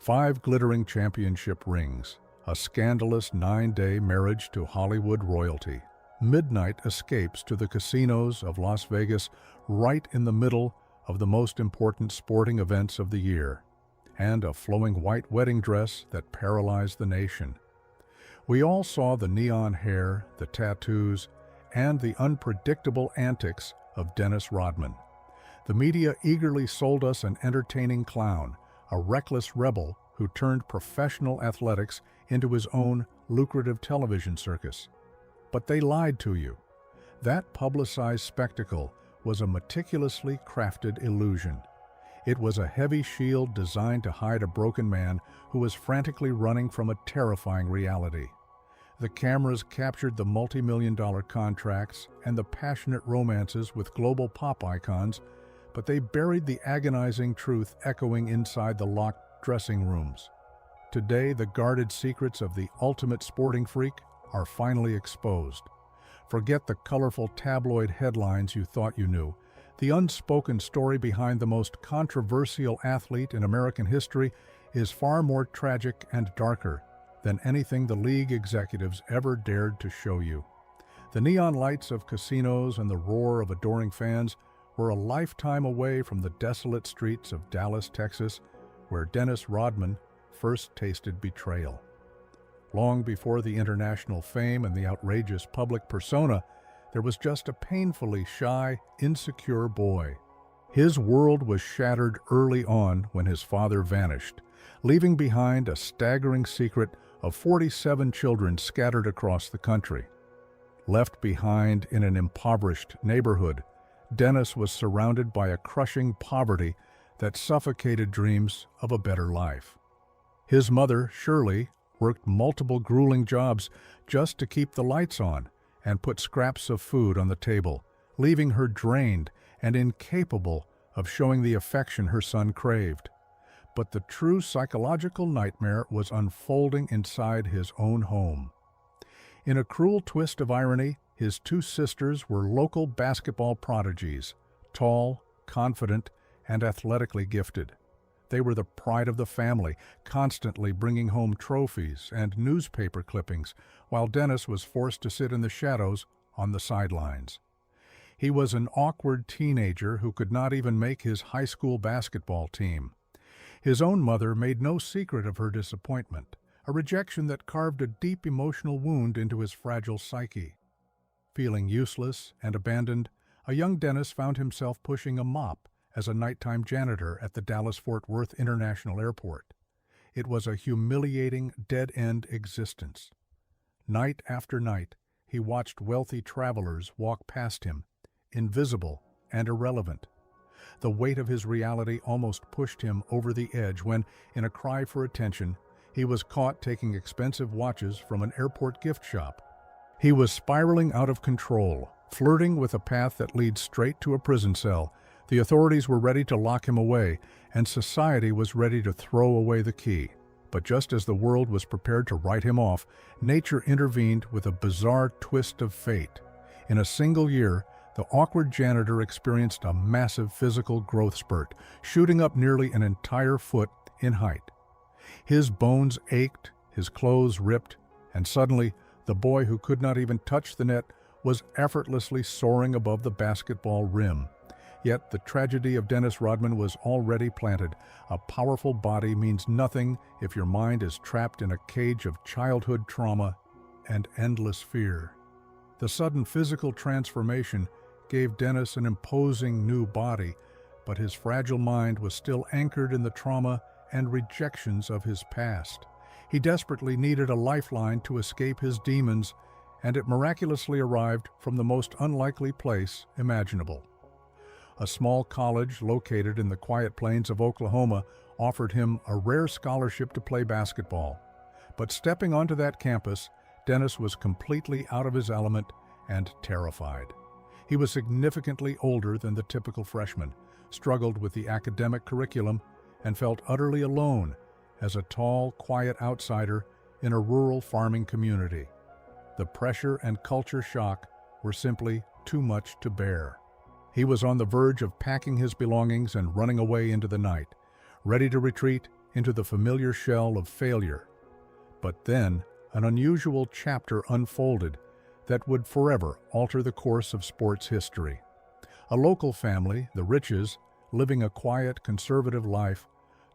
5 glittering championship rings, a scandalous 9-day marriage to Hollywood royalty, midnight escapes to the casinos of Las Vegas right in the middle of the most important sporting events of the year, and a flowing white wedding dress that paralyzed the nation. We all saw the neon hair, the tattoos, and the unpredictable antics of Dennis Rodman. The media eagerly sold us an entertaining clown, a reckless rebel who turned professional athletics into his own lucrative television circus. But they lied to you. That publicized spectacle was a meticulously crafted illusion. It was a heavy shield designed to hide a broken man who was frantically running from a terrifying reality. The cameras captured the multi-million-dollar contracts and the passionate romances with global pop icons, but they buried the agonizing truth echoing inside the locked dressing rooms. Today, the guarded secrets of the ultimate sporting freak are finally exposed. Forget the colorful tabloid headlines you thought you knew. The unspoken story behind the most controversial athlete in American history is far more tragic and darker than anything the league executives ever dared to show you. The neon lights of casinos and the roar of adoring fans were a lifetime away from the desolate streets of Dallas, Texas, where Dennis Rodman first tasted betrayal. Long before the international fame and the outrageous public persona, there was just a painfully shy, insecure boy. His world was shattered early on when his father vanished, leaving behind a staggering secret of 47 children scattered across the country. Left behind in an impoverished neighborhood, Dennis was surrounded by a crushing poverty that suffocated dreams of a better life. His mother, Shirley, worked multiple grueling jobs just to keep the lights on and put scraps of food on the table, leaving her drained and incapable of showing the affection her son craved. But the true psychological nightmare was unfolding inside his own home. In a cruel twist of irony, his 2 sisters were local basketball prodigies, tall, confident, and athletically gifted. They were the pride of the family, constantly bringing home trophies and newspaper clippings, while Dennis was forced to sit in the shadows on the sidelines. He was an awkward teenager who could not even make his high school basketball team. His own mother made no secret of her disappointment, a rejection that carved a deep emotional wound into his fragile psyche. Feeling useless and abandoned, a young Dennis found himself pushing a mop as a nighttime janitor at the Dallas-Fort Worth International Airport. It was a humiliating, dead-end existence. Night after night, he watched wealthy travelers walk past him, invisible and irrelevant. The weight of his reality almost pushed him over the edge when, in a cry for attention, he was caught taking expensive watches from an airport gift shop. He was spiraling out of control, flirting with a path that leads straight to a prison cell. The authorities were ready to lock him away, and society was ready to throw away the key. But just as the world was prepared to write him off, nature intervened with a bizarre twist of fate. In a single year, the awkward janitor experienced a massive physical growth spurt, shooting up nearly an entire foot in height. His bones ached, his clothes ripped, and suddenly, the boy who could not even touch the net was effortlessly soaring above the basketball rim. Yet the tragedy of Dennis Rodman was already planted. A powerful body means nothing if your mind is trapped in a cage of childhood trauma and endless fear. The sudden physical transformation gave Dennis an imposing new body, but his fragile mind was still anchored in the trauma and rejections of his past. He desperately needed a lifeline to escape his demons, and it miraculously arrived from the most unlikely place imaginable. A small college located in the quiet plains of Oklahoma offered him a rare scholarship to play basketball. But stepping onto that campus, Dennis was completely out of his element and terrified. He was significantly older than the typical freshman, struggled with the academic curriculum, and felt utterly alone as a tall, quiet outsider in a rural farming community. The pressure and culture shock were simply too much to bear. He was on the verge of packing his belongings and running away into the night, ready to retreat into the familiar shell of failure. But then, an unusual chapter unfolded that would forever alter the course of sports history. A local family, the Riches, living a quiet, conservative life,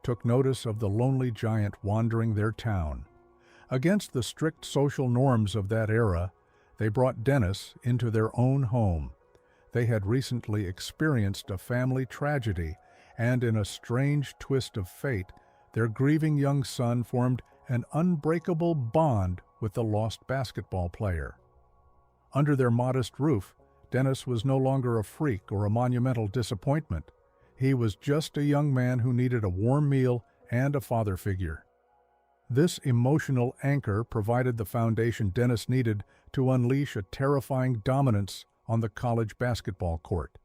took notice of the lonely giant wandering their town. Against the strict social norms of that era, they brought Dennis into their own home. They had recently experienced a family tragedy, and in a strange twist of fate, their grieving young son formed an unbreakable bond with the lost basketball player. Under their modest roof, Dennis was no longer a freak or a monumental disappointment. He was just a young man who needed a warm meal and a father figure. This emotional anchor provided the foundation Dennis needed to unleash a terrifying dominance on the college basketball court.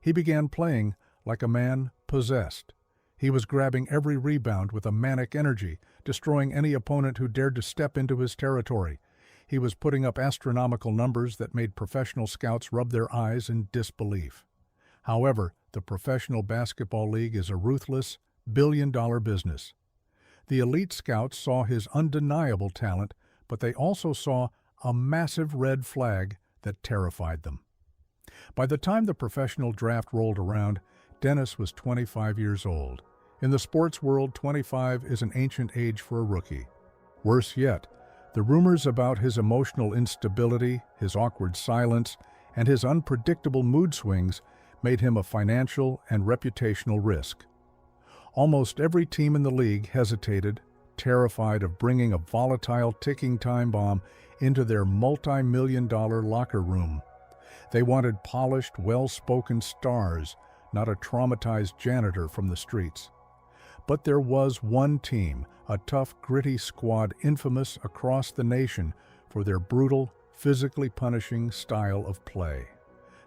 He began playing like a man possessed. He was grabbing every rebound with a manic energy, destroying any opponent who dared to step into his territory. He was putting up astronomical numbers that made professional scouts rub their eyes in disbelief. However, the Professional Basketball League is a ruthless, billion-dollar business. The elite scouts saw his undeniable talent, but they also saw a massive red flag that terrified them. By the time the professional draft rolled around, Dennis was 25 years old. In the sports world, 25 is an ancient age for a rookie. Worse yet, the rumors about his emotional instability, his awkward silence, and his unpredictable mood swings made him a financial and reputational risk. Almost every team in the league hesitated, terrified of bringing a volatile, ticking time bomb into their multi-million-dollar locker room. They wanted polished, well-spoken stars, not a traumatized janitor from the streets. But there was one team, a tough, gritty squad infamous across the nation for their brutal, physically punishing style of play.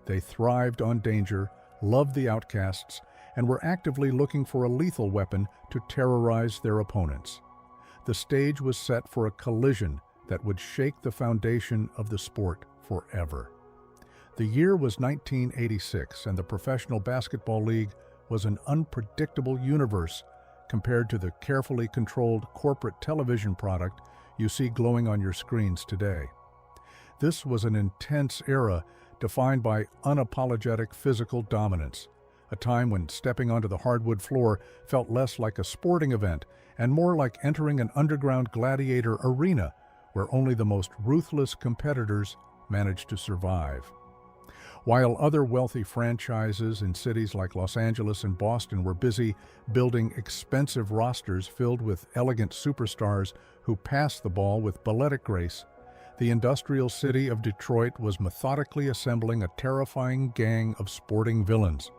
They thrived on danger, loved the outcasts, and were actively looking for a lethal weapon to terrorize their opponents. The stage was set for a collision that would shake the foundation of the sport forever. The year was 1986, and the Professional Basketball League was an unpredictable universe compared to the carefully controlled corporate television product you see glowing on your screens today. This was an intense era defined by unapologetic physical dominance, a time when stepping onto the hardwood floor felt less like a sporting event and more like entering an underground gladiator arena where only the most ruthless competitors managed to survive. While other wealthy franchises in cities like Los Angeles and Boston were busy building expensive rosters filled with elegant superstars who passed the ball with balletic grace, the industrial city of Detroit was methodically assembling a terrifying gang of sporting villains.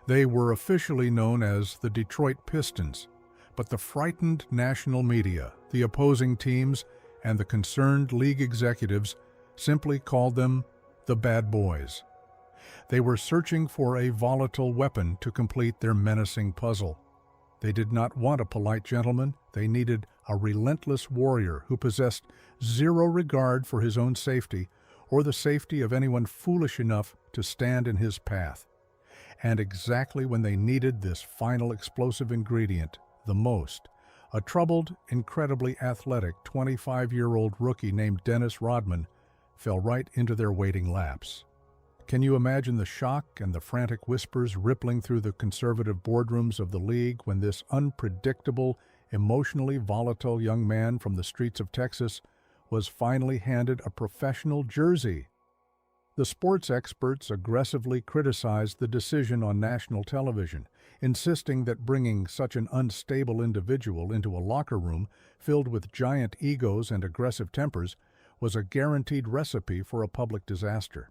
They were officially known as the Detroit Pistons, but the frightened national media, the opposing teams, and the concerned league executives simply called them the Bad Boys. They were searching for a volatile weapon to complete their menacing puzzle. They did not want a polite gentleman, they needed a relentless warrior who possessed zero regard for his own safety or the safety of anyone foolish enough to stand in his path. And exactly when they needed this final explosive ingredient the most, a troubled, incredibly athletic 25-year-old rookie named Dennis Rodman fell right into their waiting laps. Can you imagine the shock and the frantic whispers rippling through the conservative boardrooms of the league when this unpredictable, emotionally volatile young man from the streets of Texas was finally handed a professional jersey? The sports experts aggressively criticized the decision on national television, insisting that bringing such an unstable individual into a locker room filled with giant egos and aggressive tempers was a guaranteed recipe for a public disaster.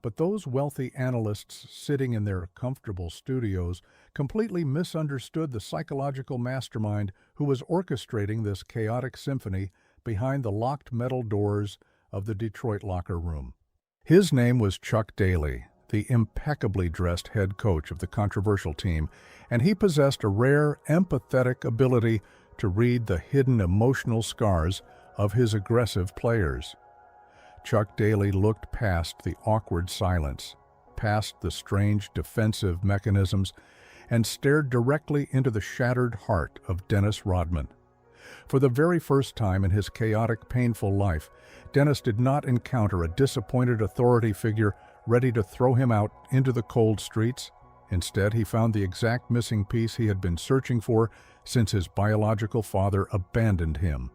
But those wealthy analysts sitting in their comfortable studios completely misunderstood the psychological mastermind who was orchestrating this chaotic symphony behind the locked metal doors of the Detroit locker room. His name was Chuck Daly, the impeccably dressed head coach of the controversial team, and he possessed a rare, empathetic ability to read the hidden emotional scars of his aggressive players. Chuck Daly looked past the awkward silence, past the strange defensive mechanisms, and stared directly into the shattered heart of Dennis Rodman. For the very first time in his chaotic, painful life, Dennis did not encounter a disappointed authority figure ready to throw him out into the cold streets. Instead, he found the exact missing piece he had been searching for since his biological father abandoned him.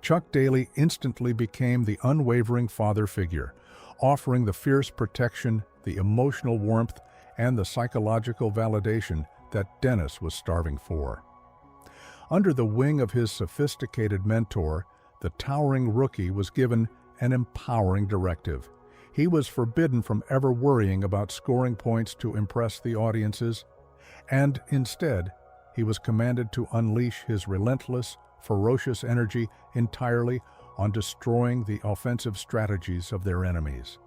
Chuck Daly instantly became the unwavering father figure, offering the fierce protection, the emotional warmth, and the psychological validation that Dennis was starving for. Under the wing of his sophisticated mentor, the towering rookie was given an empowering directive. He was forbidden from ever worrying about scoring points to impress the audiences, and instead, he was commanded to unleash his relentless, ferocious energy entirely on destroying the offensive strategies of their enemies.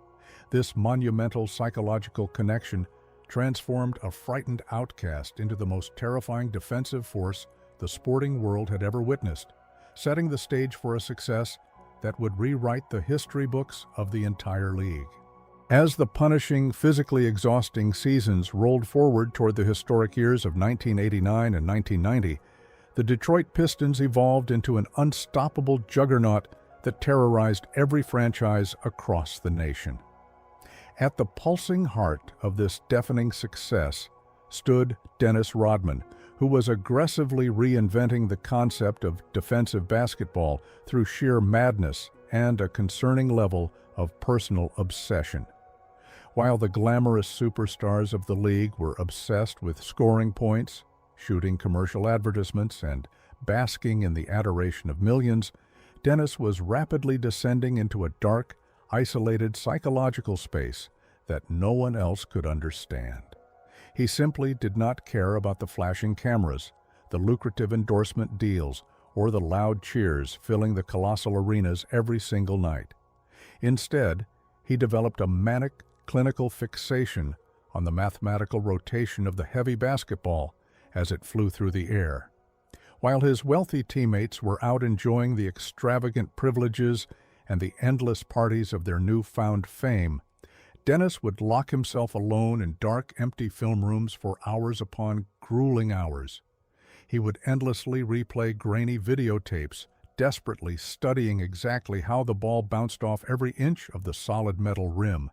This monumental psychological connection transformed a frightened outcast into the most terrifying defensive force the sporting world had ever witnessed, setting the stage for a success that would rewrite the history books of the entire league. As the punishing, physically exhausting seasons rolled forward toward the historic years of 1989 and 1990, the Detroit Pistons evolved into an unstoppable juggernaut that terrorized every franchise across the nation. At the pulsing heart of this deafening success stood Dennis Rodman, who was aggressively reinventing the concept of defensive basketball through sheer madness and a concerning level of personal obsession. While the glamorous superstars of the league were obsessed with scoring points, shooting commercial advertisements, and basking in the adoration of millions, Dennis was rapidly descending into a dark, isolated psychological space that no one else could understand. He simply did not care about the flashing cameras, the lucrative endorsement deals, or the loud cheers filling the colossal arenas every single night. Instead, he developed a manic, clinical fixation on the mathematical rotation of the heavy basketball as it flew through the air. While his wealthy teammates were out enjoying the extravagant privileges and the endless parties of their newfound fame, Dennis would lock himself alone in dark, empty film rooms for hours upon grueling hours. He would endlessly replay grainy videotapes, desperately studying exactly how the ball bounced off every inch of the solid metal rim,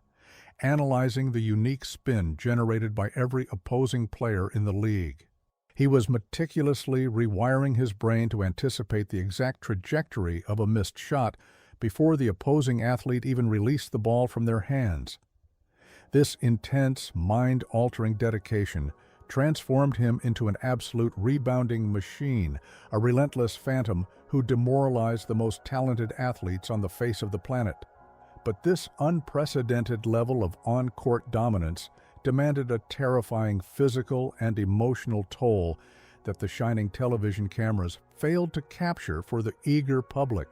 analyzing the unique spin generated by every opposing player in the league. He was meticulously rewiring his brain to anticipate the exact trajectory of a missed shot before the opposing athlete even released the ball from their hands. This intense, mind-altering dedication transformed him into an absolute rebounding machine, a relentless phantom who demoralized the most talented athletes on the face of the planet. But this unprecedented level of on-court dominance demanded a terrifying physical and emotional toll that the shining television cameras failed to capture for the eager public.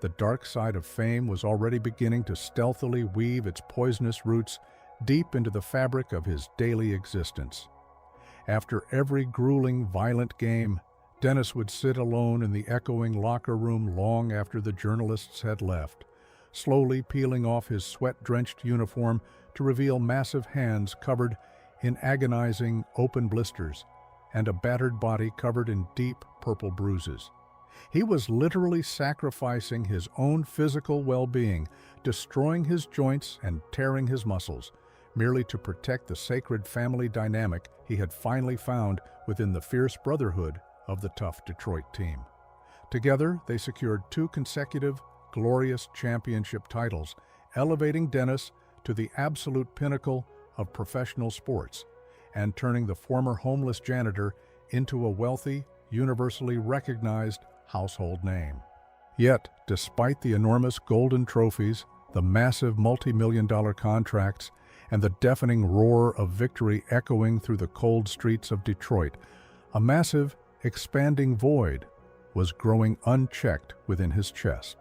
The dark side of fame was already beginning to stealthily weave its poisonous roots deep into the fabric of his daily existence. After every grueling, violent game, Dennis would sit alone in the echoing locker room long after the journalists had left, slowly peeling off his sweat-drenched uniform to reveal massive hands covered in agonizing open blisters and a battered body covered in deep purple bruises. He was literally sacrificing his own physical well-being, destroying his joints and tearing his muscles, merely to protect the sacred family dynamic he had finally found within the fierce brotherhood of the tough Detroit team. Together, they secured 2 consecutive, glorious championship titles, elevating Dennis to the absolute pinnacle of professional sports and turning the former homeless janitor into a wealthy, universally recognized household name. Yet, despite the enormous golden trophies, the massive multi-million-dollar contracts, and the deafening roar of victory echoing through the cold streets of Detroit, a massive, expanding void was growing unchecked within his chest.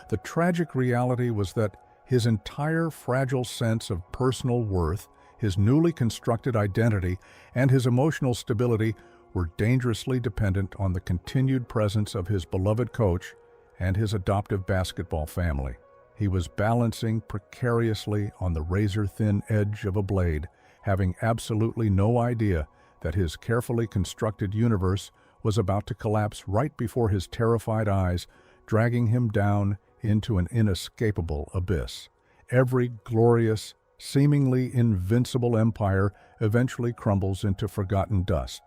The tragic reality was that his entire fragile sense of personal worth, his newly constructed identity, and his emotional stability were dangerously dependent on the continued presence of his beloved coach and his adoptive basketball family. He was balancing precariously on the razor-thin edge of a blade, having absolutely no idea that his carefully constructed universe was about to collapse right before his terrified eyes, dragging him down into an inescapable abyss. Every glorious, seemingly invincible empire eventually crumbles into forgotten dust.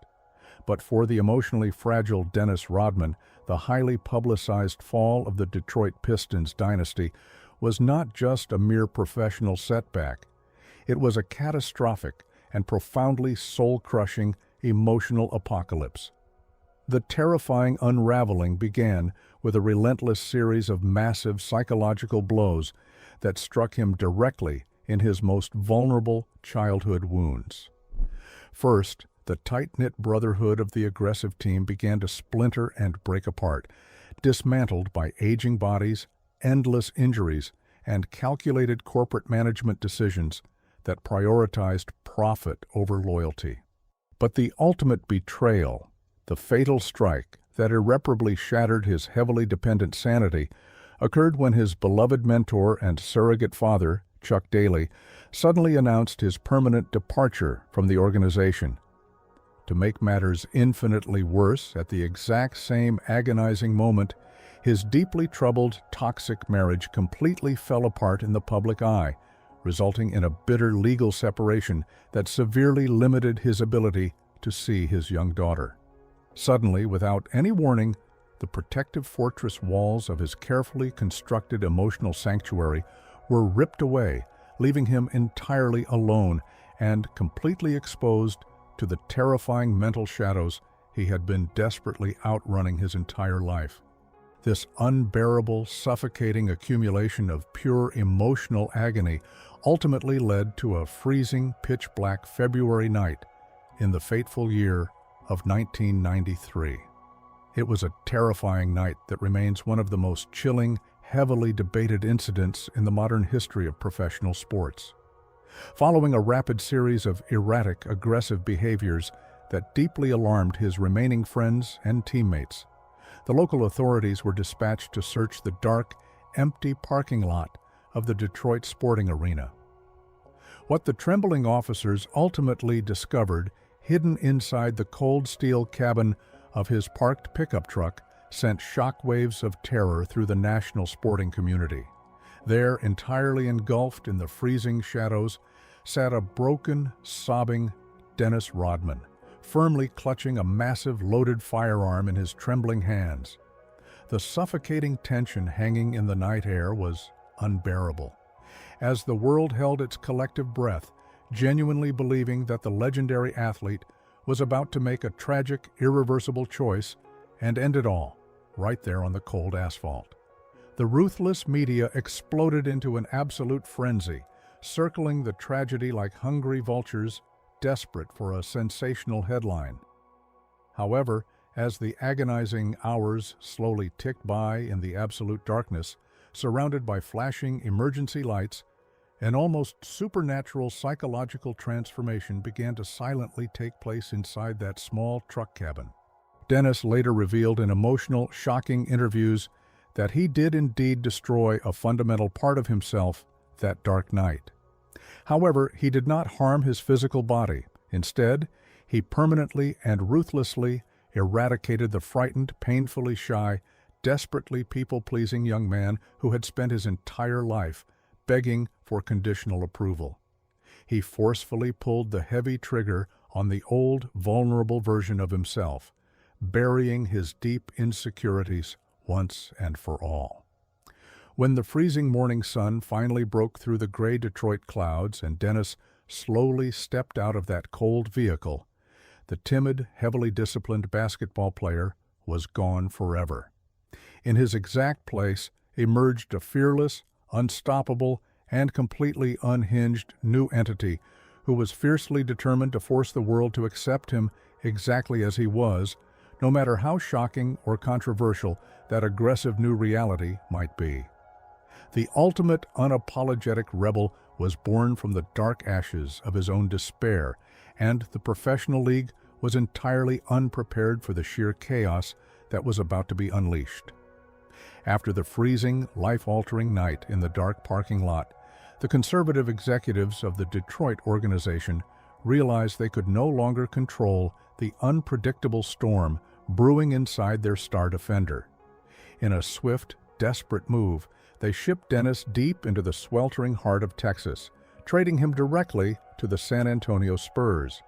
But for the emotionally fragile Dennis Rodman, the highly publicized fall of the Detroit Pistons dynasty was not just a mere professional setback. It was a catastrophic and profoundly soul-crushing emotional apocalypse. The terrifying unraveling began with a relentless series of massive psychological blows that struck him directly in his most vulnerable childhood wounds. First, the tight-knit brotherhood of the aggressive team began to splinter and break apart, dismantled by aging bodies, endless injuries, and calculated corporate management decisions that prioritized profit over loyalty. But the ultimate betrayal, the fatal strike that irreparably shattered his heavily dependent sanity, occurred when his beloved mentor and surrogate father, Chuck Daly, suddenly announced his permanent departure from the organization. To make matters infinitely worse, at the exact same agonizing moment, his deeply troubled, toxic marriage completely fell apart in the public eye, resulting in a bitter legal separation that severely limited his ability to see his young daughter. Suddenly, without any warning, the protective fortress walls of his carefully constructed emotional sanctuary were ripped away, leaving him entirely alone and completely exposed to the terrifying mental shadows he had been desperately outrunning his entire life. This unbearable, suffocating accumulation of pure emotional agony ultimately led to a freezing, pitch-black February night in the fateful year of 1993. It was a terrifying night that remains one of the most chilling, heavily debated incidents in the modern history of professional sports. Following a rapid series of erratic, aggressive behaviors that deeply alarmed his remaining friends and teammates, the local authorities were dispatched to search the dark, empty parking lot of the Detroit Sporting Arena. What the trembling officers ultimately discovered, hidden inside the cold steel cabin of his parked pickup truck, sent shockwaves of terror through the national sporting community. There, entirely engulfed in the freezing shadows, sat a broken, sobbing Dennis Rodman, firmly clutching a massive loaded firearm in his trembling hands. The suffocating tension hanging in the night air was unbearable, as the world held its collective breath, genuinely believing that the legendary athlete was about to make a tragic, irreversible choice and end it all, right there on the cold asphalt. The ruthless media exploded into an absolute frenzy, circling the tragedy like hungry vultures, desperate for a sensational headline. However, as the agonizing hours slowly ticked by in the absolute darkness, surrounded by flashing emergency lights, an almost supernatural psychological transformation began to silently take place inside that small truck cabin. Dennis later revealed in emotional, shocking interviews that he did indeed destroy a fundamental part of himself that dark night. However, he did not harm his physical body. Instead, he permanently and ruthlessly eradicated the frightened, painfully shy, desperately people-pleasing young man who had spent his entire life begging for conditional approval. He forcefully pulled the heavy trigger on the old, vulnerable version of himself, burying his deep insecurities once and for all. When the freezing morning sun finally broke through the gray Detroit clouds and Dennis slowly stepped out of that cold vehicle, the timid, heavily disciplined basketball player was gone forever. In his exact place emerged a fearless, unstoppable, and completely unhinged new entity who was fiercely determined to force the world to accept him exactly as he was, no matter how shocking or controversial that aggressive new reality might be. The ultimate unapologetic rebel was born from the dark ashes of his own despair, and the professional league was entirely unprepared for the sheer chaos that was about to be unleashed. After the freezing, life-altering night in the dark parking lot, the conservative executives of the Detroit organization realized they could no longer control the unpredictable storm brewing inside their star defender. In a swift, desperate move, they shipped Dennis deep into the sweltering heart of Texas, trading him directly to the San Antonio Spurs.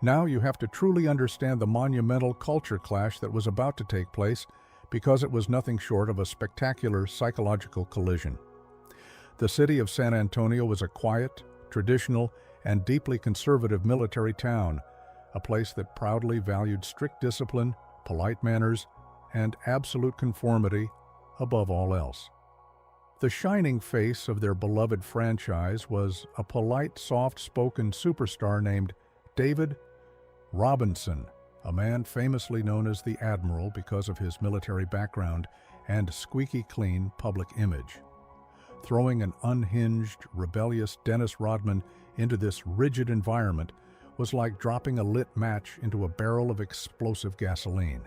Now you have to truly understand the monumental culture clash that was about to take place, because it was nothing short of a spectacular psychological collision. The city of San Antonio was a quiet, traditional, and deeply conservative military town, a place that proudly valued strict discipline, polite manners, and absolute conformity above all else. The shining face of their beloved franchise was a polite, soft-spoken superstar named David Robinson, a man famously known as the Admiral because of his military background and squeaky clean public image. Throwing an unhinged, rebellious Dennis Rodman into this rigid environment was like dropping a lit match into a barrel of explosive gasoline.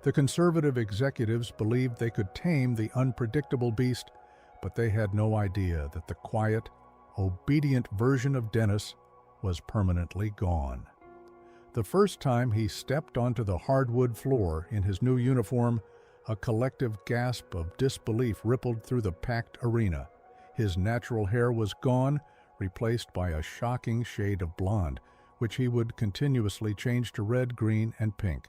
The conservative executives believed they could tame the unpredictable beast, but they had no idea that the quiet, obedient version of Dennis was permanently gone. The first time he stepped onto the hardwood floor in his new uniform, a collective gasp of disbelief rippled through the packed arena. His natural hair was gone, replaced by a shocking shade of blonde, which he would continuously change to red, green, and pink.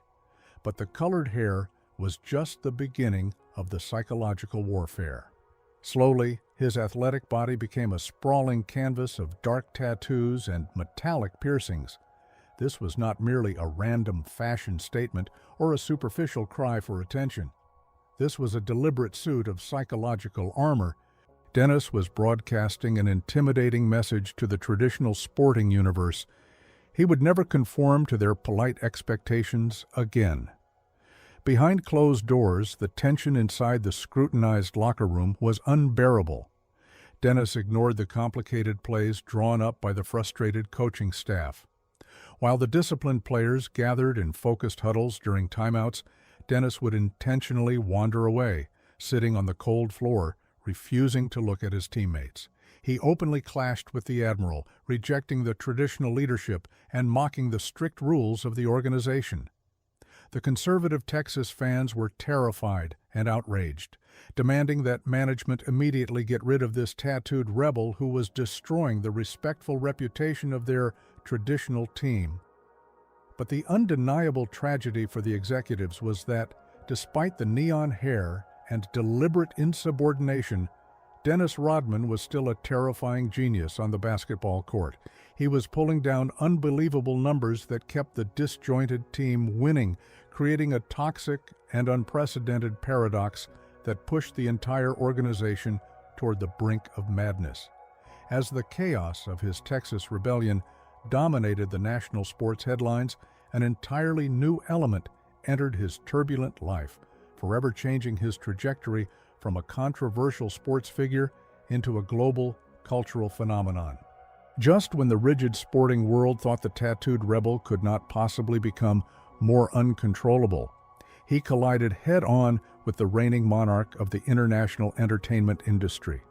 But the colored hair was just the beginning of the psychological warfare. Slowly, his athletic body became a sprawling canvas of dark tattoos and metallic piercings. This was not merely a random fashion statement or a superficial cry for attention. This was a deliberate suit of psychological armor. Dennis was broadcasting an intimidating message to the traditional sporting universe. He would never conform to their polite expectations again. Behind closed doors, the tension inside the scrutinized locker room was unbearable. Dennis ignored the complicated plays drawn up by the frustrated coaching staff. While the disciplined players gathered in focused huddles during timeouts, Dennis would intentionally wander away, sitting on the cold floor, refusing to look at his teammates. He openly clashed with the Admiral, rejecting the traditional leadership and mocking the strict rules of the organization. The conservative Texas fans were terrified and outraged, demanding that management immediately get rid of this tattooed rebel who was destroying the respectful reputation of their traditional team. But the undeniable tragedy for the executives was that, despite the neon hair and deliberate insubordination, Dennis Rodman was still a terrifying genius on the basketball court. He was pulling down unbelievable numbers that kept the disjointed team winning, creating a toxic and unprecedented paradox that pushed the entire organization toward the brink of madness. As the chaos of his Texas rebellion dominated the national sports headlines, an entirely new element entered his turbulent life, forever changing his trajectory from a controversial sports figure into a global cultural phenomenon. Just when the rigid sporting world thought the tattooed rebel could not possibly become more uncontrollable, he collided head-on with the reigning monarch of the international entertainment industry.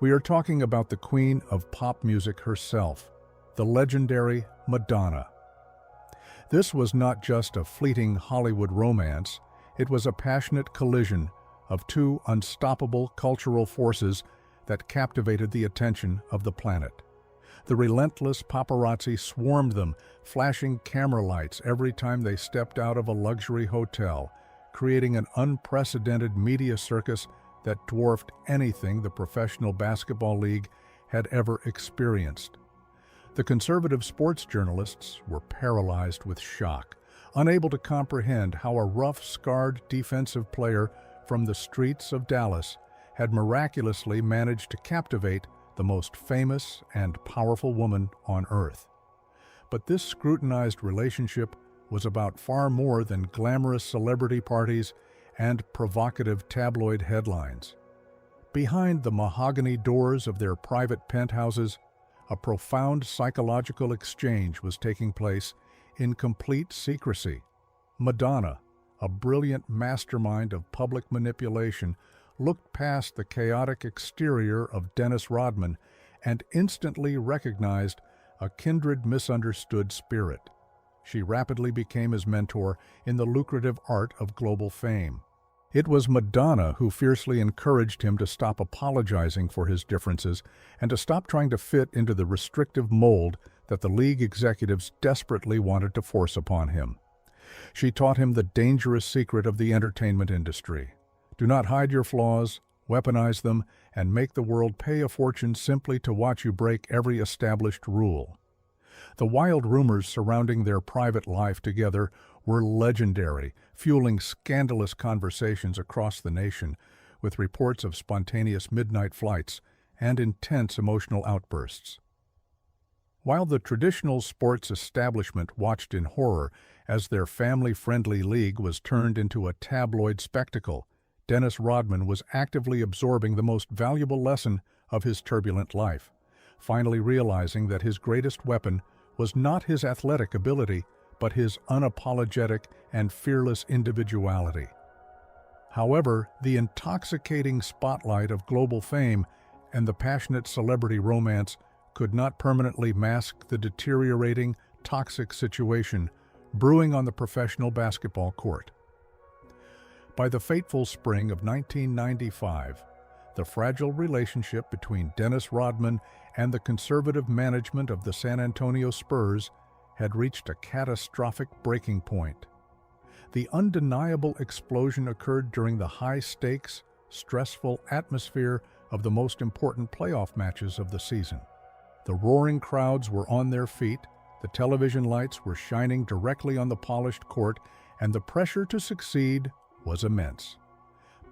We are talking about the queen of pop music herself, the legendary Madonna. This was not just a fleeting Hollywood romance, it was a passionate collision of two unstoppable cultural forces that captivated the attention of the planet. The relentless paparazzi swarmed them, flashing camera lights every time they stepped out of a luxury hotel, creating an unprecedented media circus that dwarfed anything the Professional Basketball League had ever experienced. The conservative sports journalists were paralyzed with shock, unable to comprehend how a rough, scarred defensive player from the streets of Dallas had miraculously managed to captivate the most famous and powerful woman on earth. But this scrutinized relationship was about far more than glamorous celebrity parties and provocative tabloid headlines. Behind the mahogany doors of their private penthouses, a profound psychological exchange was taking place in complete secrecy. Madonna, a brilliant mastermind of public manipulation, looked past the chaotic exterior of Dennis Rodman and instantly recognized a kindred misunderstood spirit. She rapidly became his mentor in the lucrative art of global fame. It was Madonna who fiercely encouraged him to stop apologizing for his differences and to stop trying to fit into the restrictive mold that the league executives desperately wanted to force upon him. She taught him the dangerous secret of the entertainment industry. Do not hide your flaws, weaponize them, and make the world pay a fortune simply to watch you break every established rule. The wild rumors surrounding their private life together were legendary, fueling scandalous conversations across the nation, with reports of spontaneous midnight flights and intense emotional outbursts. While the traditional sports establishment watched in horror as their family-friendly league was turned into a tabloid spectacle, Dennis Rodman was actively absorbing the most valuable lesson of his turbulent life, finally realizing that his greatest weapon was not his athletic ability, but his unapologetic and fearless individuality. However, the intoxicating spotlight of global fame and the passionate celebrity romance could not permanently mask the deteriorating, toxic situation brewing on the professional basketball court. By the fateful spring of 1995, the fragile relationship between Dennis Rodman and the conservative management of the San Antonio Spurs had reached a catastrophic breaking point. The undeniable explosion occurred during the high-stakes, stressful atmosphere of the most important playoff matches of the season. The roaring crowds were on their feet, the television lights were shining directly on the polished court, and the pressure to succeed was immense.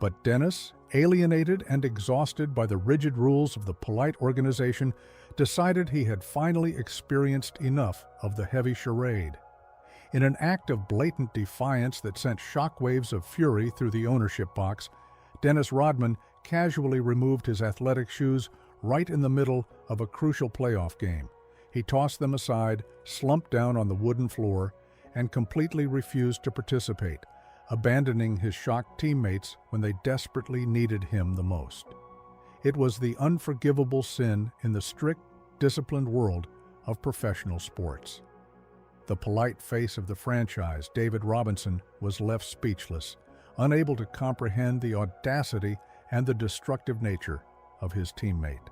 But Dennis, alienated and exhausted by the rigid rules of the polite organization, decided he had finally experienced enough of the heavy charade. In an act of blatant defiance that sent shockwaves of fury through the ownership box, Dennis Rodman casually removed his athletic shoes right in the middle of a crucial playoff game. He tossed them aside, slumped down on the wooden floor, and completely refused to participate, abandoning his shocked teammates when they desperately needed him the most. It was the unforgivable sin in the strict, disciplined world of professional sports. The polite face of the franchise, David Robinson, was left speechless, unable to comprehend the audacity and the destructive nature of his teammate.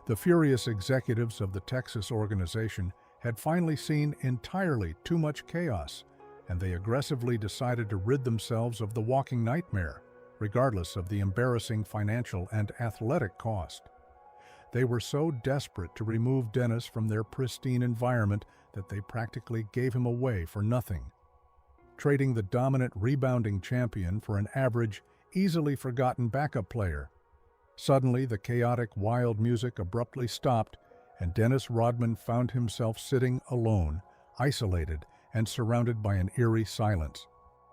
The furious executives of the Texas organization had finally seen entirely too much chaos, and they aggressively decided to rid themselves of the walking nightmare, regardless of the embarrassing financial and athletic cost. They were so desperate to remove Dennis from their pristine environment that they practically gave him away for nothing, trading the dominant rebounding champion for an average, easily forgotten backup player. Suddenly, the chaotic, wild music abruptly stopped, and Dennis Rodman found himself sitting alone, isolated, and surrounded by an eerie silence.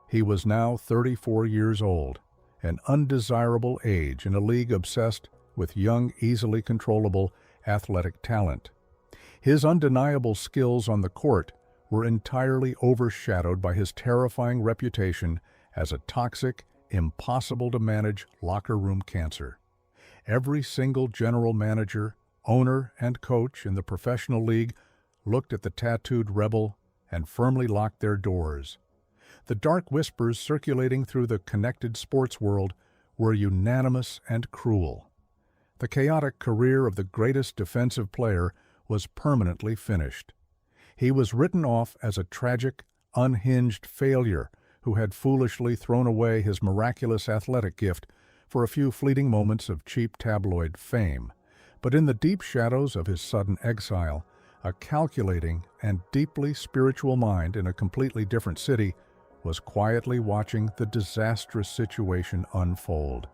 He was now 34 years old, an undesirable age in a league obsessed with young, easily controllable athletic talent. His undeniable skills on the court were entirely overshadowed by his terrifying reputation as a toxic, impossible-to-manage locker room cancer. Every single general manager, owner, and coach in the professional league looked at the tattooed rebel and firmly locked their doors. The dark whispers circulating through the connected sports world were unanimous and cruel. The chaotic career of the greatest defensive player was permanently finished. He was written off as a tragic, unhinged failure who had foolishly thrown away his miraculous athletic gift for a few fleeting moments of cheap tabloid fame. But in the deep shadows of his sudden exile, a calculating and deeply spiritual mind in a completely different city was quietly watching the disastrous situation unfold,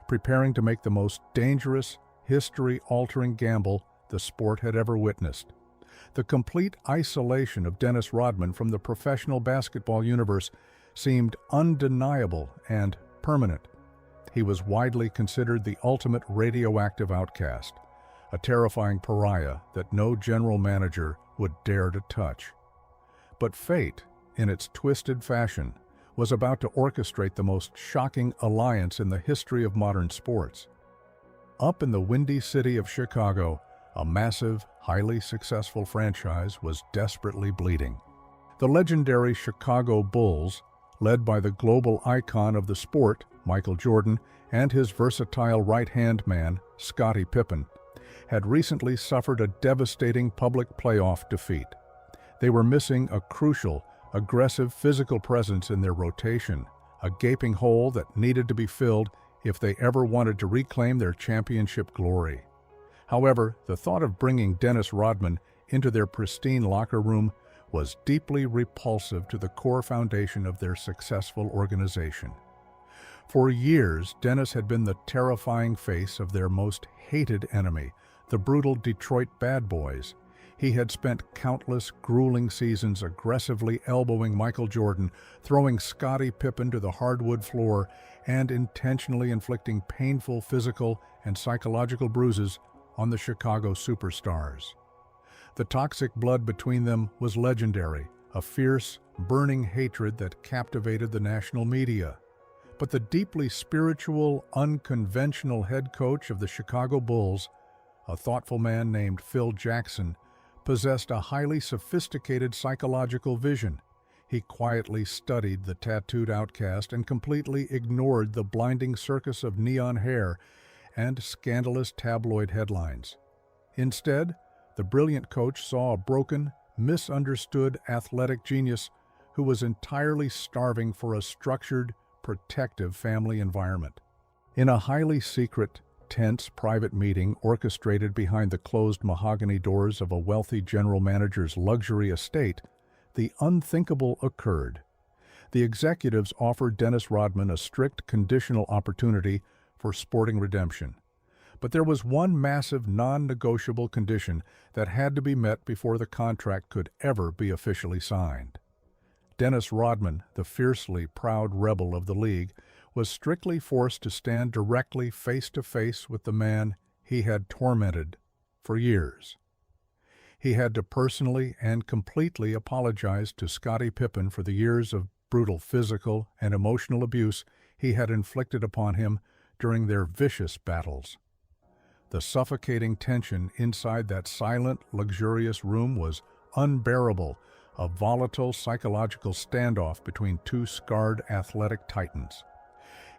preparing to make the most dangerous, history-altering gamble the sport had ever witnessed. The complete isolation of Dennis Rodman from the professional basketball universe seemed undeniable and permanent. He was widely considered the ultimate radioactive outcast, a terrifying pariah that no general manager would dare to touch. But fate, in its twisted fashion, was about to orchestrate the most shocking alliance in the history of modern sports. Up in the windy city of Chicago, A massive, highly successful franchise was desperately bleeding. The legendary Chicago Bulls, led by the global icon of the sport, Michael Jordan, and his versatile right-hand man, Scottie Pippen, had recently suffered a devastating public playoff defeat. They were missing a crucial, aggressive physical presence in their rotation, a gaping hole that needed to be filled if they ever wanted to reclaim their championship glory. However, the thought of bringing Dennis Rodman into their pristine locker room was deeply repulsive to the core foundation of their successful organization. For years, Dennis had been the terrifying face of their most hated enemy, the brutal Detroit Bad Boys. He had spent countless grueling seasons aggressively elbowing Michael Jordan, throwing Scottie Pippen to the hardwood floor, and intentionally inflicting painful physical and psychological bruises on the Chicago superstars. The toxic blood between them was legendary, a fierce, burning hatred that captivated the national media. But the deeply spiritual, unconventional head coach of the Chicago Bulls, a thoughtful man named Phil Jackson, possessed a highly sophisticated psychological vision. He quietly studied the tattooed outcast and completely ignored the blinding circus of neon hair and scandalous tabloid headlines. Instead, the brilliant coach saw a broken, misunderstood athletic genius who was entirely starving for a structured, protective family environment. In a highly secret, tense private meeting orchestrated behind the closed mahogany doors of a wealthy general manager's luxury estate, the unthinkable occurred. The executives offered Dennis Rodman a strict conditional opportunity for sporting redemption. But there was one massive non-negotiable condition that had to be met before the contract could ever be officially signed. Dennis Rodman, the fiercely proud rebel of the league, was strictly forced to stand directly face-to-face with the man he had tormented for years. He had to personally and completely apologize to Scottie Pippen for the years of brutal physical and emotional abuse he had inflicted upon him during their vicious battles. The suffocating tension inside that silent, luxurious room was unbearable, a volatile psychological standoff between two scarred athletic titans.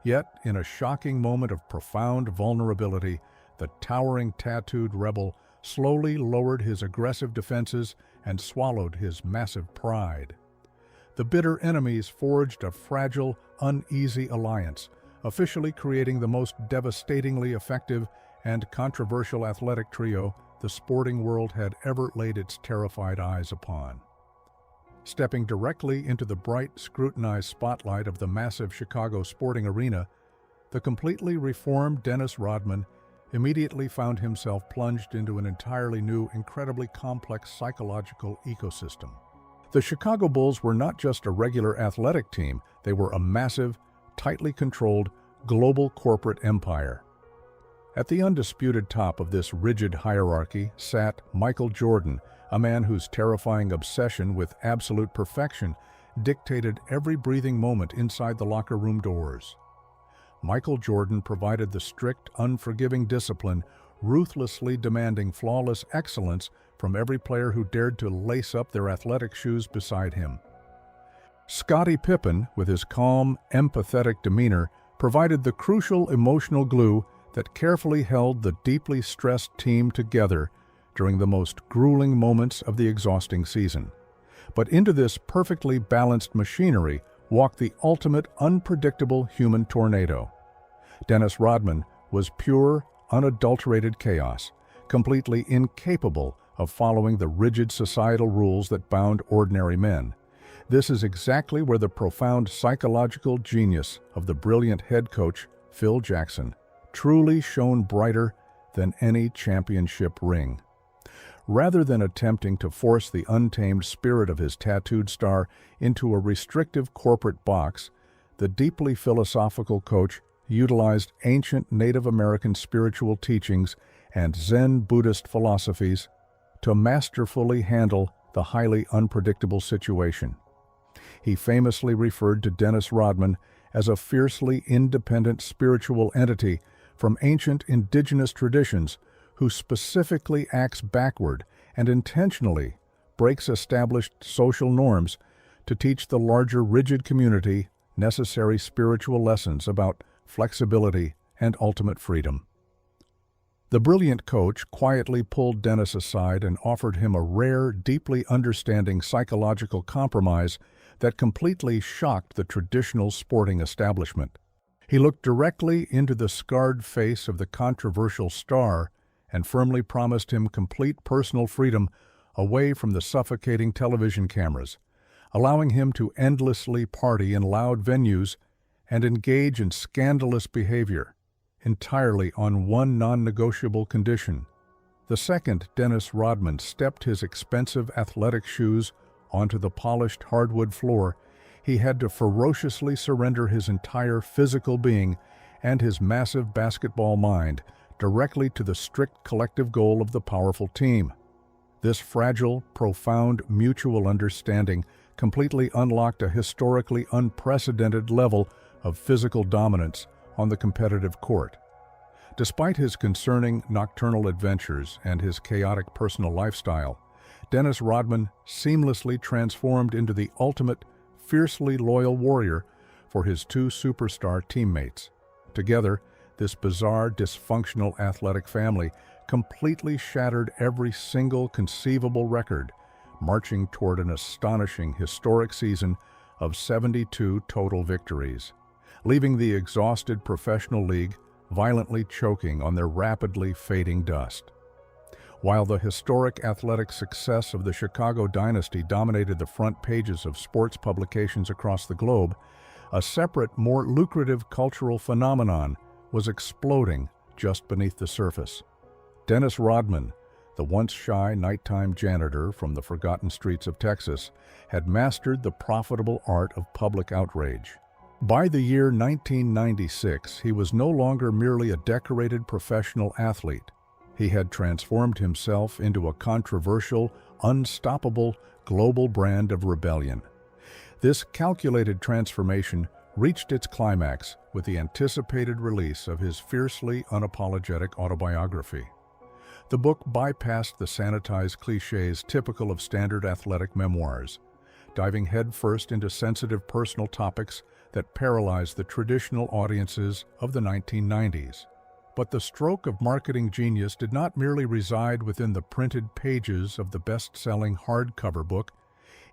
Yet, in a shocking moment of profound vulnerability, the towering tattooed rebel slowly lowered his aggressive defenses and swallowed his massive pride. The bitter enemies forged a fragile, uneasy alliance, officially creating the most devastatingly effective and controversial athletic trio the sporting world had ever laid its terrified eyes upon. Stepping directly into the bright, scrutinized spotlight of the massive Chicago sporting arena, the completely reformed Dennis Rodman immediately found himself plunged into an entirely new, incredibly complex psychological ecosystem. The Chicago Bulls were not just a regular athletic team, they were a massive, tightly controlled, global corporate empire. At the undisputed top of this rigid hierarchy sat Michael Jordan, a man whose terrifying obsession with absolute perfection dictated every breathing moment inside the locker room doors. Michael Jordan provided the strict, unforgiving discipline, ruthlessly demanding flawless excellence from every player who dared to lace up their athletic shoes beside him. Scottie Pippen, with his calm, empathetic demeanor, provided the crucial emotional glue that carefully held the deeply stressed team together during the most grueling moments of the exhausting season. But into this perfectly balanced machinery walked the ultimate unpredictable human tornado. Dennis Rodman was pure, unadulterated chaos, completely incapable of following the rigid societal rules that bound ordinary men. This is exactly where the profound psychological genius of the brilliant head coach, Phil Jackson, truly shone brighter than any championship ring. Rather than attempting to force the untamed spirit of his tattooed star into a restrictive corporate box, the deeply philosophical coach utilized ancient Native American spiritual teachings and Zen Buddhist philosophies to masterfully handle the highly unpredictable situation. He famously referred to Dennis Rodman as a fiercely independent spiritual entity from ancient indigenous traditions who specifically acts backward and intentionally breaks established social norms to teach the larger rigid community necessary spiritual lessons about flexibility and ultimate freedom. The brilliant coach quietly pulled Dennis aside and offered him a rare, deeply understanding psychological compromise that completely shocked the traditional sporting establishment. He looked directly into the scarred face of the controversial star and firmly promised him complete personal freedom away from the suffocating television cameras, allowing him to endlessly party in loud venues and engage in scandalous behavior, entirely on one non-negotiable condition. The second Dennis Rodman stepped his expensive athletic shoes onto the polished hardwood floor, he had to ferociously surrender his entire physical being and his massive basketball mind directly to the strict collective goal of the powerful team. This fragile, profound mutual understanding completely unlocked a historically unprecedented level of physical dominance on the competitive court. Despite his concerning nocturnal adventures and his chaotic personal lifestyle, Dennis Rodman seamlessly transformed into the ultimate, fiercely loyal warrior for his two superstar teammates. Together, this bizarre, dysfunctional athletic family completely shattered every single conceivable record, marching toward an astonishing historic season of 72 total victories, leaving the exhausted professional league violently choking on their rapidly fading dust. While the historic athletic success of the Chicago dynasty dominated the front pages of sports publications across the globe, a separate, more lucrative cultural phenomenon was exploding just beneath the surface. Dennis Rodman, the once shy nighttime janitor from the forgotten streets of Texas, had mastered the profitable art of public outrage. By the year 1996, he was no longer merely a decorated professional athlete. He had transformed himself into a controversial, unstoppable global brand of rebellion. This calculated transformation reached its climax with the anticipated release of his fiercely unapologetic autobiography. The book bypassed the sanitized cliches typical of standard athletic memoirs, diving headfirst into sensitive personal topics that paralyzed the traditional audiences of the 1990s. But the stroke of marketing genius did not merely reside within the printed pages of the best-selling hardcover book.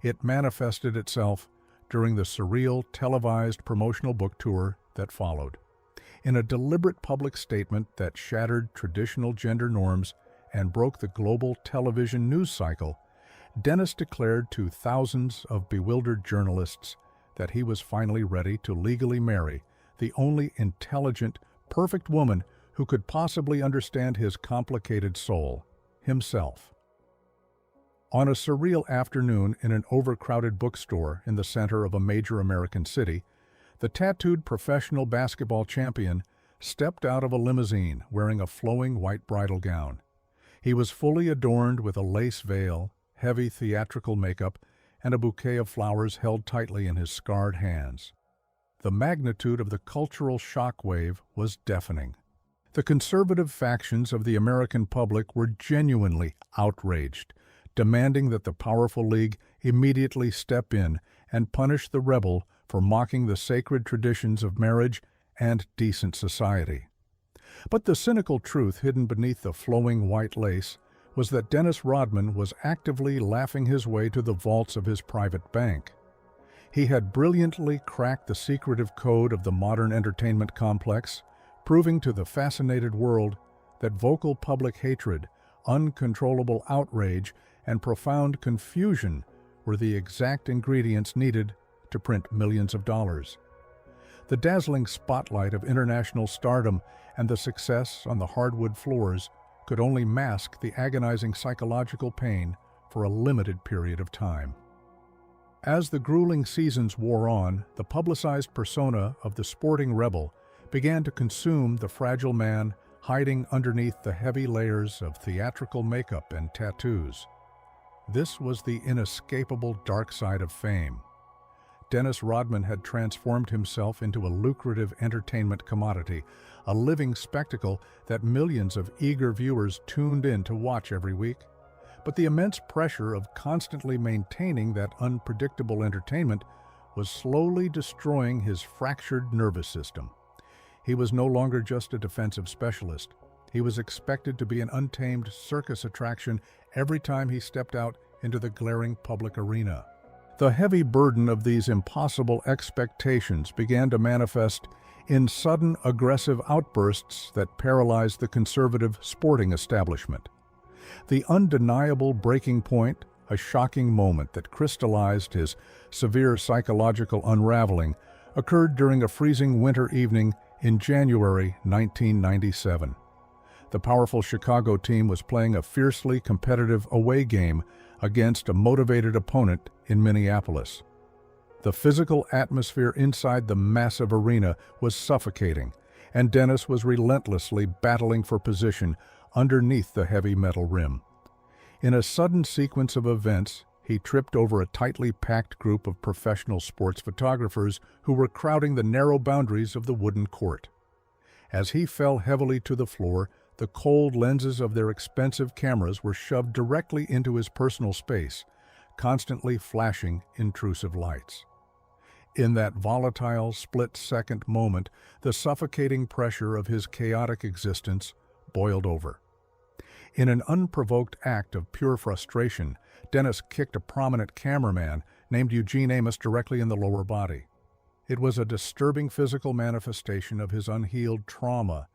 It manifested itself during the surreal televised promotional book tour that followed. In a deliberate public statement that shattered traditional gender norms and broke the global television news cycle, Dennis declared to thousands of bewildered journalists that he was finally ready to legally marry the only intelligent, perfect woman who could possibly understand his complicated soul, himself. On a surreal afternoon in an overcrowded bookstore in the center of a major American city, the tattooed professional basketball champion stepped out of a limousine wearing a flowing white bridal gown. He was fully adorned with a lace veil, heavy theatrical makeup, and a bouquet of flowers held tightly in his scarred hands. The magnitude of the cultural shockwave was deafening. The conservative factions of the American public were genuinely outraged, demanding that the powerful league immediately step in and punish the rebel for mocking the sacred traditions of marriage and decent society. But the cynical truth hidden beneath the flowing white lace was that Dennis Rodman was actively laughing his way to the vaults of his private bank. He had brilliantly cracked the secretive code of the modern entertainment complex, proving to the fascinated world that vocal public hatred, uncontrollable outrage, and profound confusion were the exact ingredients needed to print millions of dollars. The dazzling spotlight of international stardom and the success on the hardwood floors could only mask the agonizing psychological pain for a limited period of time. As the grueling seasons wore on, the publicized persona of the sporting rebel began to consume the fragile man hiding underneath the heavy layers of theatrical makeup and tattoos. This was the inescapable dark side of fame. Dennis Rodman had transformed himself into a lucrative entertainment commodity, a living spectacle that millions of eager viewers tuned in to watch every week. But the immense pressure of constantly maintaining that unpredictable entertainment was slowly destroying his fractured nervous system. He was no longer just a defensive specialist. He was expected to be an untamed circus attraction every time he stepped out into the glaring public arena. The heavy burden of these impossible expectations began to manifest in sudden aggressive outbursts that paralyzed the conservative sporting establishment. The undeniable breaking point, a shocking moment that crystallized his severe psychological unraveling, occurred during a freezing winter evening in January 1997. The powerful Chicago team was playing a fiercely competitive away game against a motivated opponent in Minneapolis. The physical atmosphere inside the massive arena was suffocating, and Dennis was relentlessly battling for position underneath the heavy metal rim. In a sudden sequence of events, he tripped over a tightly packed group of professional sports photographers who were crowding the narrow boundaries of the wooden court. As he fell heavily to the floor, the cold lenses of their expensive cameras were shoved directly into his personal space, constantly flashing intrusive lights. In that volatile, split-second moment, the suffocating pressure of his chaotic existence boiled over. In an unprovoked act of pure frustration, Dennis kicked a prominent cameraman named Eugene Amos directly in the lower body. It was a disturbing physical manifestation of his unhealed trauma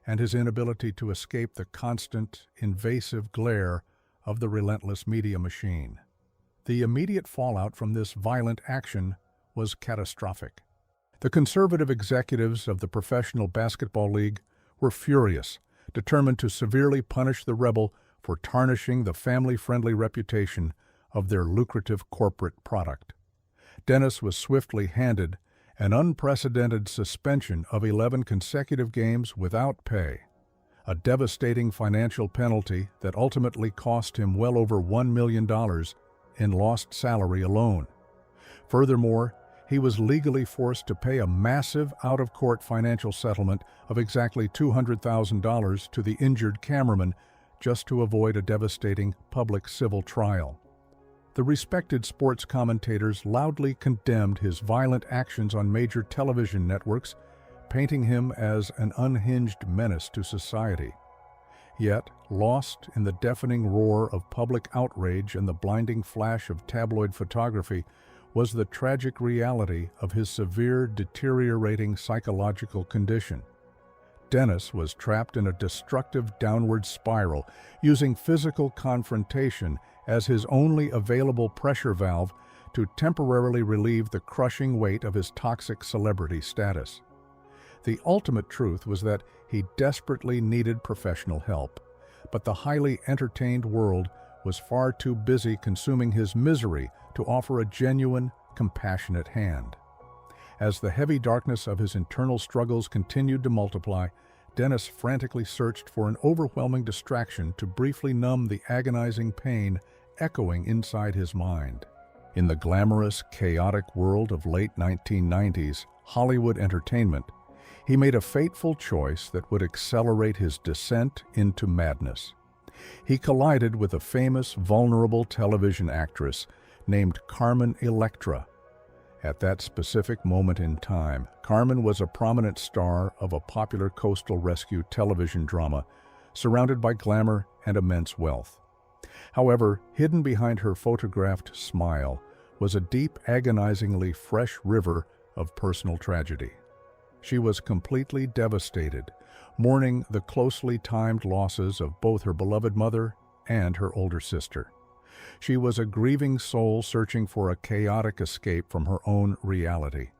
and his inability to escape the constant, invasive glare of the relentless media machine. The immediate fallout from this violent action was catastrophic. The conservative executives of the Professional Basketball League were furious, determined to severely punish the rebel for tarnishing the family-friendly reputation of their lucrative corporate product. Dennis was swiftly handed an unprecedented suspension of 11 consecutive games without pay, a devastating financial penalty that ultimately cost him well over $1 million in lost salary alone. Furthermore, he was legally forced to pay a massive out-of-court financial settlement of exactly $200,000 to the injured cameraman just to avoid a devastating public civil trial. The respected sports commentators loudly condemned his violent actions on major television networks, painting him as an unhinged menace to society. Yet, lost in the deafening roar of public outrage and the blinding flash of tabloid photography, was the tragic reality of his severe, deteriorating psychological condition. Dennis was trapped in a destructive downward spiral, using physical confrontation as his only available pressure valve to temporarily relieve the crushing weight of his toxic celebrity status. The ultimate truth was that he desperately needed professional help, but the highly entertained world was far too busy consuming his misery to offer a genuine, compassionate hand. As the heavy darkness of his internal struggles continued to multiply, Dennis frantically searched for an overwhelming distraction to briefly numb the agonizing pain echoing inside his mind. In the glamorous, chaotic world of late 1990s Hollywood entertainment, he made a fateful choice that would accelerate his descent into madness. He collided with a famous, vulnerable television actress named Carmen Electra. At that specific moment in time, Carmen was a prominent star of a popular coastal rescue television drama, surrounded by glamour and immense wealth. However, hidden behind her photographed smile was a deep, agonizingly fresh river of personal tragedy. She was completely devastated, mourning the closely timed losses of both her beloved mother and her older sister. She was a grieving soul searching for a chaotic escape from her own reality.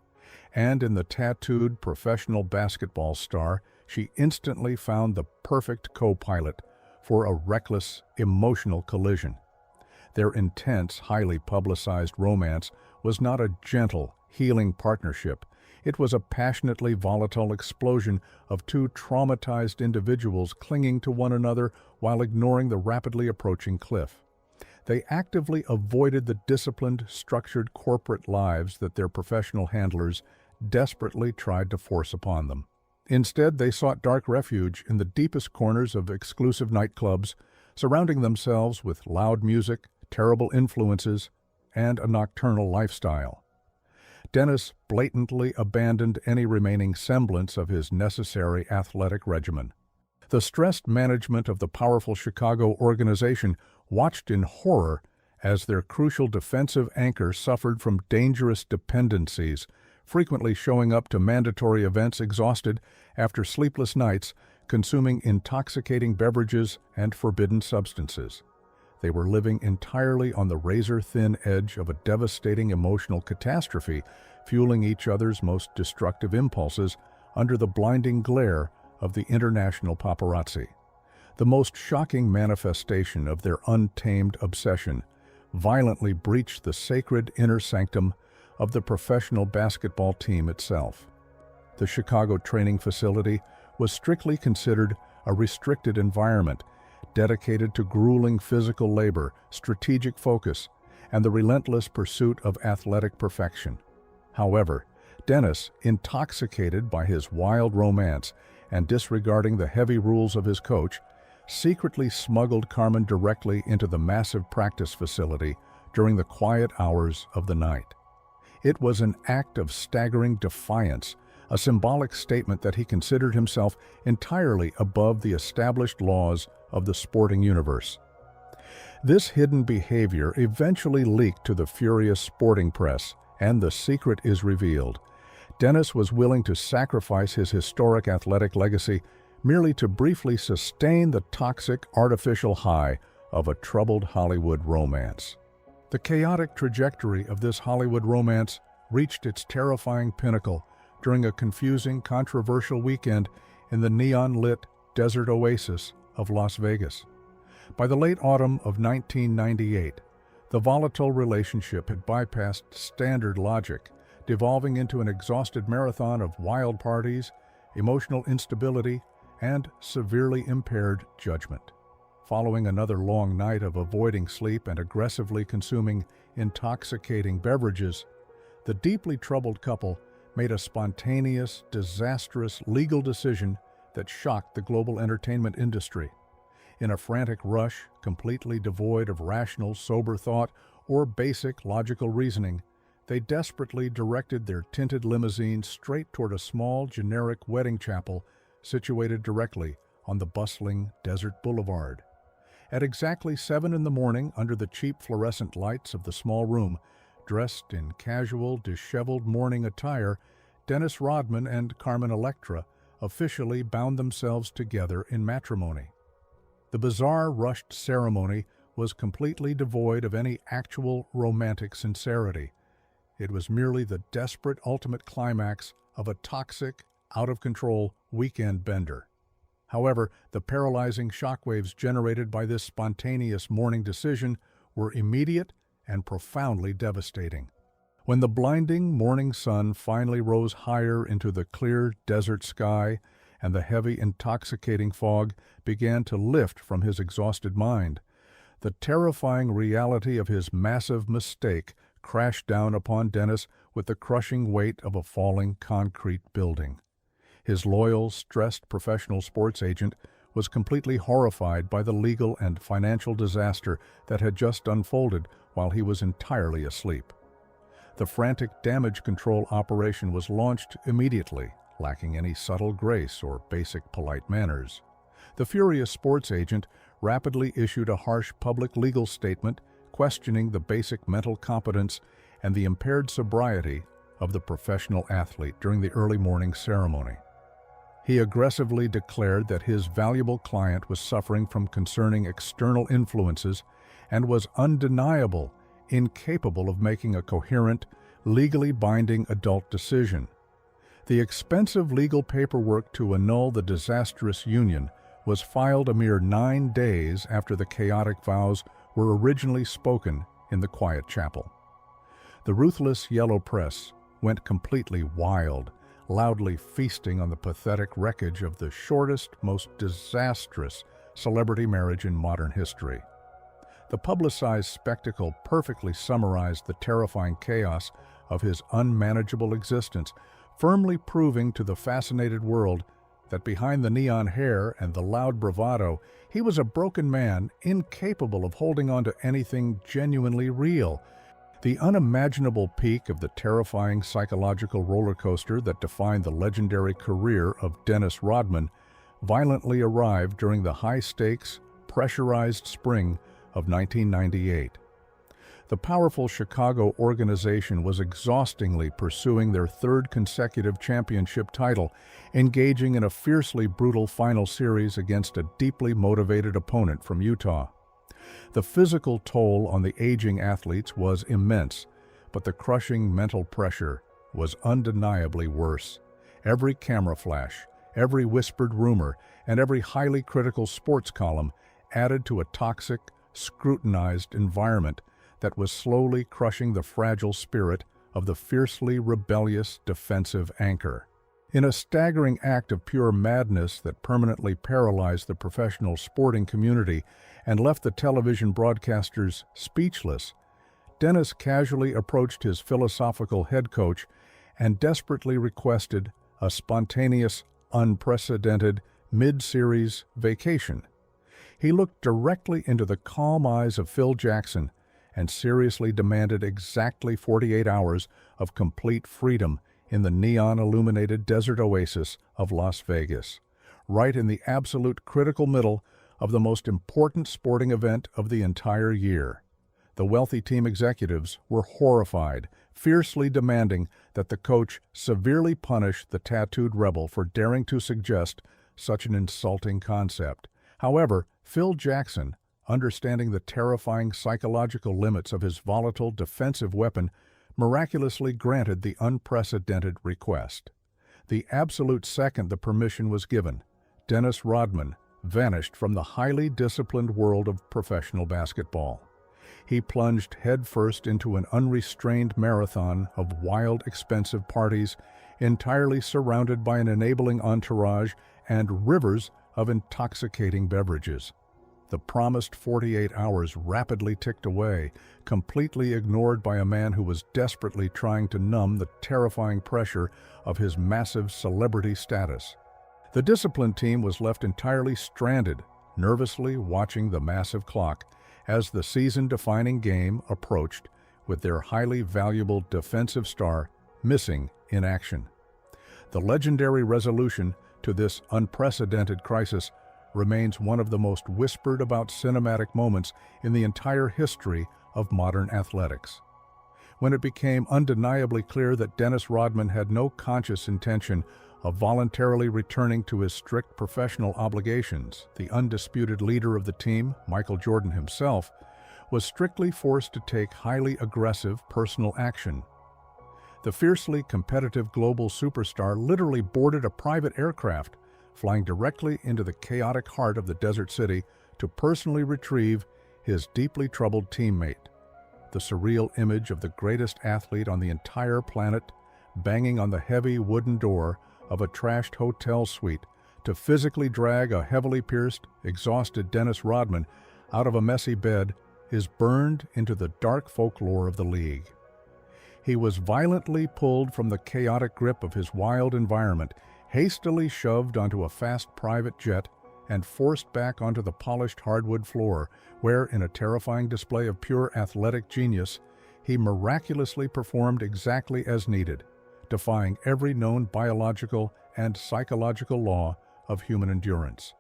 And in the tattooed professional basketball star, she instantly found the perfect co-pilot for a reckless, emotional collision. Their intense, highly publicized romance was not a gentle, healing partnership. It was a passionately volatile explosion of two traumatized individuals clinging to one another while ignoring the rapidly approaching cliff. They actively avoided the disciplined, structured corporate lives that their professional handlers desperately tried to force upon them. Instead, they sought dark refuge in the deepest corners of exclusive nightclubs, surrounding themselves with loud music, terrible influences, and a nocturnal lifestyle. Dennis blatantly abandoned any remaining semblance of his necessary athletic regimen. The stressed management of the powerful Chicago organization watched in horror as their crucial defensive anchor suffered from dangerous dependencies, frequently showing up to mandatory events exhausted after sleepless nights, consuming intoxicating beverages and forbidden substances. They were living entirely on the razor-thin edge of a devastating emotional catastrophe, fueling each other's most destructive impulses under the blinding glare of the international paparazzi. The most shocking manifestation of their untamed obsession violently breached the sacred inner sanctum of the professional basketball team itself. The Chicago training facility was strictly considered a restricted environment, dedicated to grueling physical labor, strategic focus, and the relentless pursuit of athletic perfection. However, Dennis, intoxicated by his wild romance and disregarding the heavy rules of his coach, secretly smuggled Carmen directly into the massive practice facility during the quiet hours of the night. It was an act of staggering defiance, a symbolic statement that he considered himself entirely above the established laws of the sporting universe. This hidden behavior eventually leaked to the furious sporting press, and the secret is revealed. Dennis was willing to sacrifice his historic athletic legacy merely to briefly sustain the toxic, artificial high of a troubled Hollywood romance. The chaotic trajectory of this Hollywood romance reached its terrifying pinnacle during a confusing, controversial weekend in the neon-lit desert oasis of Las Vegas. By the late autumn of 1998, the volatile relationship had bypassed standard logic, devolving into an exhausted marathon of wild parties, emotional instability, and severely impaired judgment. Following another long night of avoiding sleep and aggressively consuming intoxicating beverages, the deeply troubled couple made a spontaneous, disastrous legal decision that shocked the global entertainment industry. In a frantic rush, completely devoid of rational, sober thought or basic logical reasoning, they desperately directed their tinted limousine straight toward a small, generic wedding chapel situated directly on the bustling desert boulevard. At exactly 7 in the morning, under the cheap fluorescent lights of the small room, dressed in casual, disheveled morning attire, Dennis Rodman and Carmen Electra officially bound themselves together in matrimony. The bizarre, rushed ceremony was completely devoid of any actual romantic sincerity. It was merely the desperate ultimate climax of a toxic, out-of-control weekend bender. However, the paralyzing shockwaves generated by this spontaneous morning decision were immediate and profoundly devastating. When the blinding morning sun finally rose higher into the clear desert sky and the heavy, intoxicating fog began to lift from his exhausted mind, the terrifying reality of his massive mistake crashed down upon Dennis with the crushing weight of a falling concrete building. His loyal, stressed professional sports agent was completely horrified by the legal and financial disaster that had just unfolded while he was entirely asleep. The frantic damage control operation was launched immediately, lacking any subtle grace or basic polite manners. The furious sports agent rapidly issued a harsh public legal statement questioning the basic mental competence and the impaired sobriety of the professional athlete during the early morning ceremony. He aggressively declared that his valuable client was suffering from concerning external influences and was undeniable, incapable of making a coherent, legally binding adult decision. The expensive legal paperwork to annul the disastrous union was filed a mere 9 days after the chaotic vows were originally spoken in the quiet chapel. The ruthless yellow press went completely wild, loudly feasting on the pathetic wreckage of the shortest, most disastrous celebrity marriage in modern history. The publicized spectacle perfectly summarized the terrifying chaos of his unmanageable existence, firmly proving to the fascinated world that behind the neon hair and the loud bravado, he was a broken man, incapable of holding on to anything genuinely real. The unimaginable peak of the terrifying psychological roller coaster that defined the legendary career of Dennis Rodman violently arrived during the high-stakes, pressurized spring of 1998. The powerful Chicago organization was exhaustingly pursuing their third consecutive championship title, engaging in a fiercely brutal final series against a deeply motivated opponent from Utah. The physical toll on the aging athletes was immense, but the crushing mental pressure was undeniably worse. Every camera flash, every whispered rumor, and every highly critical sports column added to a toxic, scrutinized environment that was slowly crushing the fragile spirit of the fiercely rebellious defensive anchor. In a staggering act of pure madness that permanently paralyzed the professional sporting community and left the television broadcasters speechless, Dennis casually approached his philosophical head coach and desperately requested a spontaneous, unprecedented, mid-series vacation. He looked directly into the calm eyes of Phil Jackson and seriously demanded exactly 48 hours of complete freedom in the neon-illuminated desert oasis of Las Vegas, right in the absolute critical middle of the most important sporting event of the entire year. The wealthy team executives were horrified, fiercely demanding that the coach severely punish the tattooed rebel for daring to suggest such an insulting concept. However, Phil Jackson, understanding the terrifying psychological limits of his volatile defensive weapon, miraculously granted the unprecedented request. The absolute second the permission was given, Dennis Rodman vanished from the highly disciplined world of professional basketball. He plunged headfirst into an unrestrained marathon of wild, expensive parties, entirely surrounded by an enabling entourage and rivers of intoxicating beverages. The promised 48 hours rapidly ticked away, completely ignored by a man who was desperately trying to numb the terrifying pressure of his massive celebrity status. The disciplined team was left entirely stranded, nervously watching the massive clock as the season-defining game approached, with their highly valuable defensive star missing in action. The legendary resolution to this unprecedented crisis remains one of the most whispered about cinematic moments in the entire history of modern athletics. When it became undeniably clear that Dennis Rodman had no conscious intention of voluntarily returning to his strict professional obligations, the undisputed leader of the team, Michael Jordan himself, was strictly forced to take highly aggressive personal action. The fiercely competitive global superstar literally boarded a private aircraft, flying directly into the chaotic heart of the desert city to personally retrieve his deeply troubled teammate. The surreal image of the greatest athlete on the entire planet banging on the heavy wooden door of a trashed hotel suite to physically drag a heavily pierced, exhausted Dennis Rodman out of a messy bed is burned into the dark folklore of the league. He was violently pulled from the chaotic grip of his wild environment, hastily shoved onto a fast private jet, and forced back onto the polished hardwood floor, where, in a terrifying display of pure athletic genius, he miraculously performed exactly as needed, defying every known biological and psychological law of human endurance.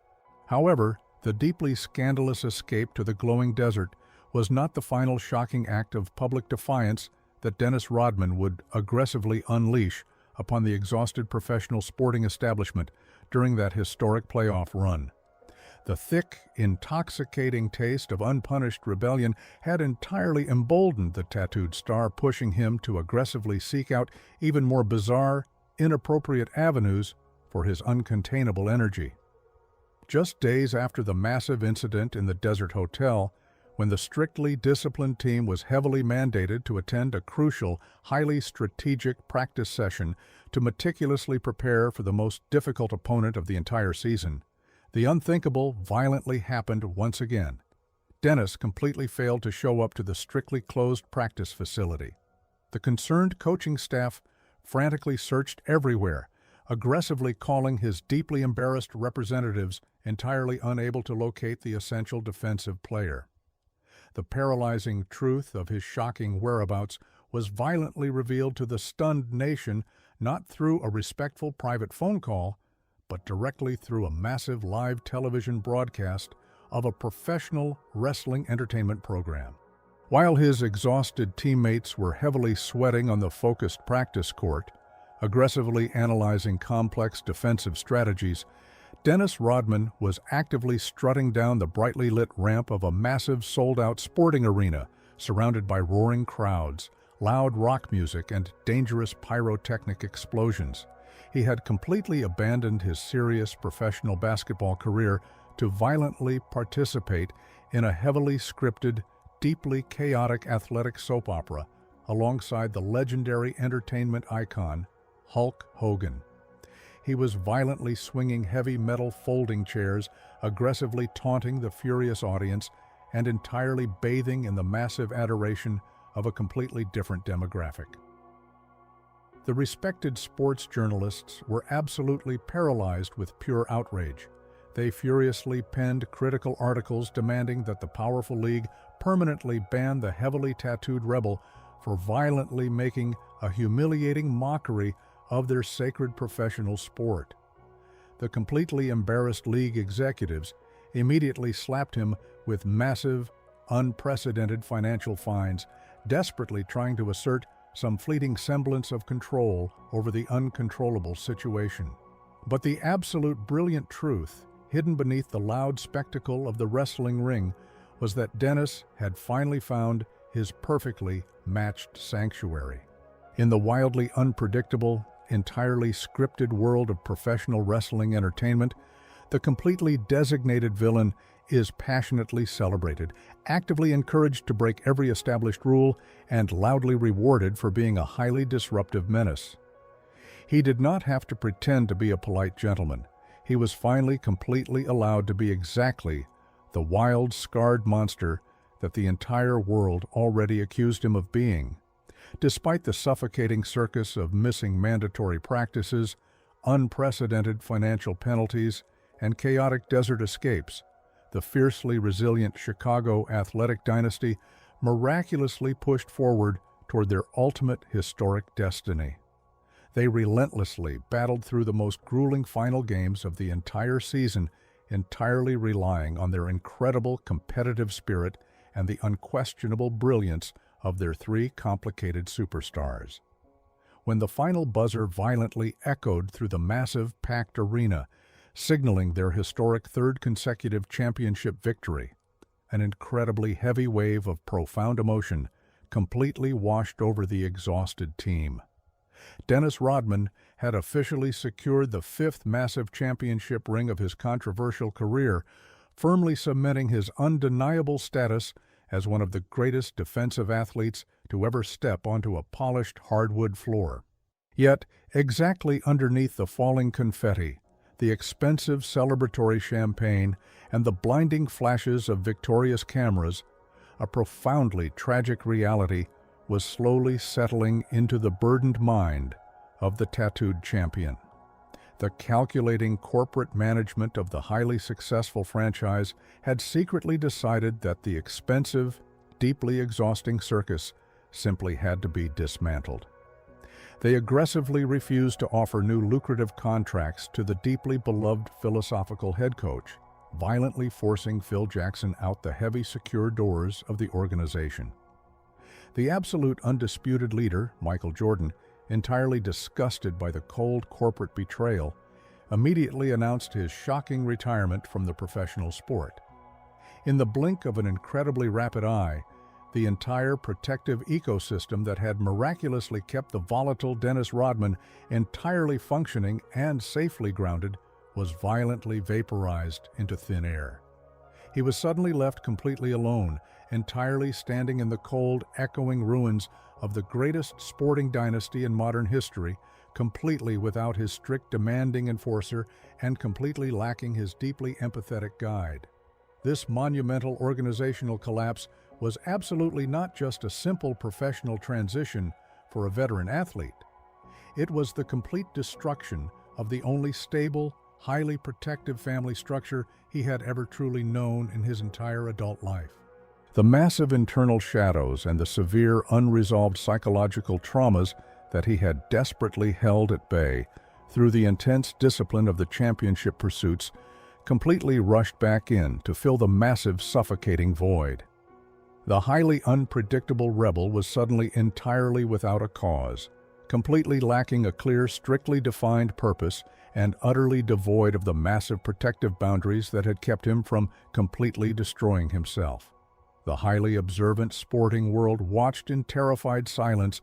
However, the deeply scandalous escape to the glowing desert was not the final shocking act of public defiance that Dennis Rodman would aggressively unleash upon the exhausted professional sporting establishment during that historic playoff run. The thick, intoxicating taste of unpunished rebellion had entirely emboldened the tattooed star, pushing him to aggressively seek out even more bizarre, inappropriate avenues for his uncontainable energy. Just days after the massive incident in the Desert Hotel, when the strictly disciplined team was heavily mandated to attend a crucial, highly strategic practice session to meticulously prepare for the most difficult opponent of the entire season, the unthinkable violently happened once again. Dennis completely failed to show up to the strictly closed practice facility. The concerned coaching staff frantically searched everywhere, aggressively calling his deeply embarrassed representatives, entirely unable to locate the essential defensive player. The paralyzing truth of his shocking whereabouts was violently revealed to the stunned nation not through a respectful private phone call, but directly through a massive live television broadcast of a professional wrestling entertainment program. While his exhausted teammates were heavily sweating on the focused practice court, aggressively analyzing complex defensive strategies, Dennis Rodman was actively strutting down the brightly lit ramp of a massive sold-out sporting arena surrounded by roaring crowds, loud rock music, and dangerous pyrotechnic explosions. He had completely abandoned his serious professional basketball career to violently participate in a heavily scripted, deeply chaotic athletic soap opera alongside the legendary entertainment icon, Hulk Hogan. He was violently swinging heavy metal folding chairs, aggressively taunting the furious audience, and entirely bathing in the massive adoration of a completely different demographic. The respected sports journalists were absolutely paralyzed with pure outrage. They furiously penned critical articles demanding that the powerful league permanently ban the heavily tattooed rebel for violently making a humiliating mockery of their sacred professional sport. The completely embarrassed league executives immediately slapped him with massive, unprecedented financial fines, desperately trying to assert some fleeting semblance of control over the uncontrollable situation. But the absolute brilliant truth, hidden beneath the loud spectacle of the wrestling ring, was that Dennis had finally found his perfectly matched sanctuary. In the wildly unpredictable, entirely scripted world of professional wrestling entertainment, the completely designated villain is passionately celebrated, actively encouraged to break every established rule, and loudly rewarded for being a highly disruptive menace. He did not have to pretend to be a polite gentleman. He was finally completely allowed to be exactly the wild, scarred monster that the entire world already accused him of being. Despite the suffocating circus of missing mandatory practices, unprecedented financial penalties, and chaotic desert escapes, the fiercely resilient Chicago athletic dynasty miraculously pushed forward toward their ultimate historic destiny. They relentlessly battled through the most grueling final games of the entire season, entirely relying on their incredible competitive spirit and the unquestionable brilliance of their three complicated superstars. When the final buzzer violently echoed through the massive packed arena, signaling their historic third consecutive championship victory, an incredibly heavy wave of profound emotion completely washed over the exhausted team. Dennis Rodman had officially secured the fifth massive championship ring of his controversial career, firmly cementing his undeniable status as one of the greatest defensive athletes to ever step onto a polished hardwood floor. Yet, exactly underneath the falling confetti, the expensive celebratory champagne, and the blinding flashes of victorious cameras, a profoundly tragic reality was slowly settling into the burdened mind of the tattooed champion. The calculating corporate management of the highly successful franchise had secretly decided that the expensive, deeply exhausting circus simply had to be dismantled. They aggressively refused to offer new lucrative contracts to the deeply beloved philosophical head coach, violently forcing Phil Jackson out the heavy secure doors of the organization. The absolute undisputed leader, Michael Jordan, entirely disgusted by the cold corporate betrayal, immediately announced his shocking retirement from the professional sport. In the blink of an incredibly rapid eye, the entire protective ecosystem that had miraculously kept the volatile Dennis Rodman entirely functioning and safely grounded was violently vaporized into thin air. He was suddenly left completely alone, entirely standing in the cold, echoing ruins of the greatest sporting dynasty in modern history, completely without his strict demanding enforcer and completely lacking his deeply empathetic guide. This monumental organizational collapse was absolutely not just a simple professional transition for a veteran athlete. It was the complete destruction of the only stable, highly protective family structure he had ever truly known in his entire adult life. The massive internal shadows and the severe, unresolved psychological traumas that he had desperately held at bay through the intense discipline of the championship pursuits completely rushed back in to fill the massive, suffocating void. The highly unpredictable rebel was suddenly entirely without a cause, completely lacking a clear, strictly defined purpose and utterly devoid of the massive protective boundaries that had kept him from completely destroying himself. The highly observant sporting world watched in terrified silence,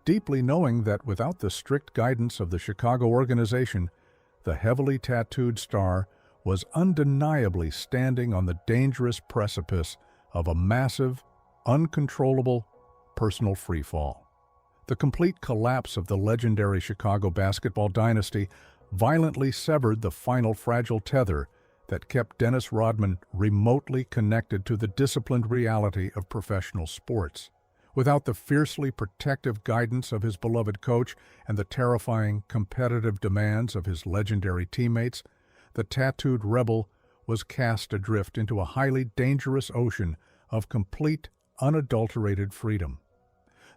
deeply knowing that without the strict guidance of the Chicago organization, the heavily tattooed star was undeniably standing on the dangerous precipice of a massive, uncontrollable personal freefall. The complete collapse of the legendary Chicago basketball dynasty violently severed the final fragile tether that kept Dennis Rodman remotely connected to the disciplined reality of professional sports. Without the fiercely protective guidance of his beloved coach and the terrifying competitive demands of his legendary teammates, the tattooed rebel was cast adrift into a highly dangerous ocean of complete, unadulterated freedom.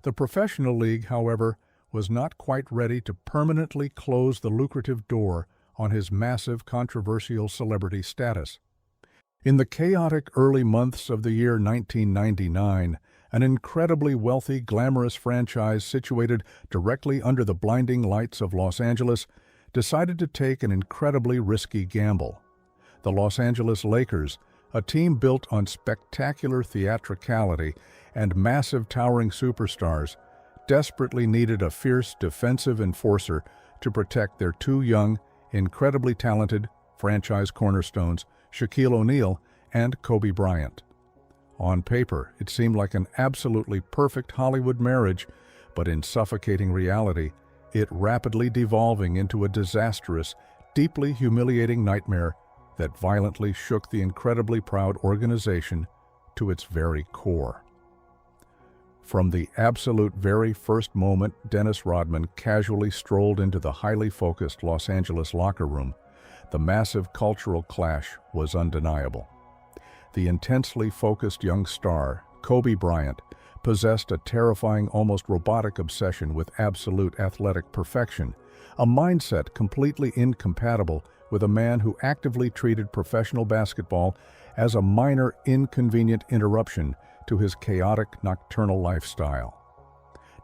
The professional league, however, was not quite ready to permanently close the lucrative door on his massive, controversial celebrity status. In the chaotic early months of the year 1999, an incredibly wealthy, glamorous franchise situated directly under the blinding lights of Los Angeles decided to take an incredibly risky gamble. The Los Angeles Lakers, a team built on spectacular theatricality and massive towering superstars, desperately needed a fierce defensive enforcer to protect their two young, incredibly talented franchise cornerstones, Shaquille O'Neal and Kobe Bryant. On paper, it seemed like an absolutely perfect Hollywood marriage, but in suffocating reality, it rapidly devolving into a disastrous, deeply humiliating nightmare that violently shook the incredibly proud organization to its very core. From the absolute very first moment Dennis Rodman casually strolled into the highly focused Los Angeles locker room, the massive cultural clash was undeniable. The intensely focused young star, Kobe Bryant, possessed a terrifying, almost robotic obsession with absolute athletic perfection, a mindset completely incompatible with a man who actively treated professional basketball as a minor, inconvenient interruption to his chaotic nocturnal lifestyle.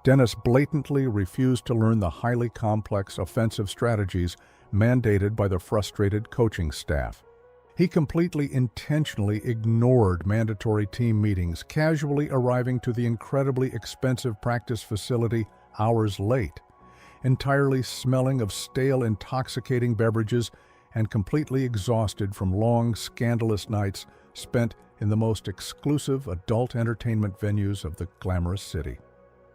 Dennis blatantly refused to learn the highly complex offensive strategies mandated by the frustrated coaching staff. He completely intentionally ignored mandatory team meetings, casually arriving to the incredibly expensive practice facility hours late, entirely smelling of stale, intoxicating beverages and completely exhausted from long, scandalous nights spent in the most exclusive adult entertainment venues of the glamorous city.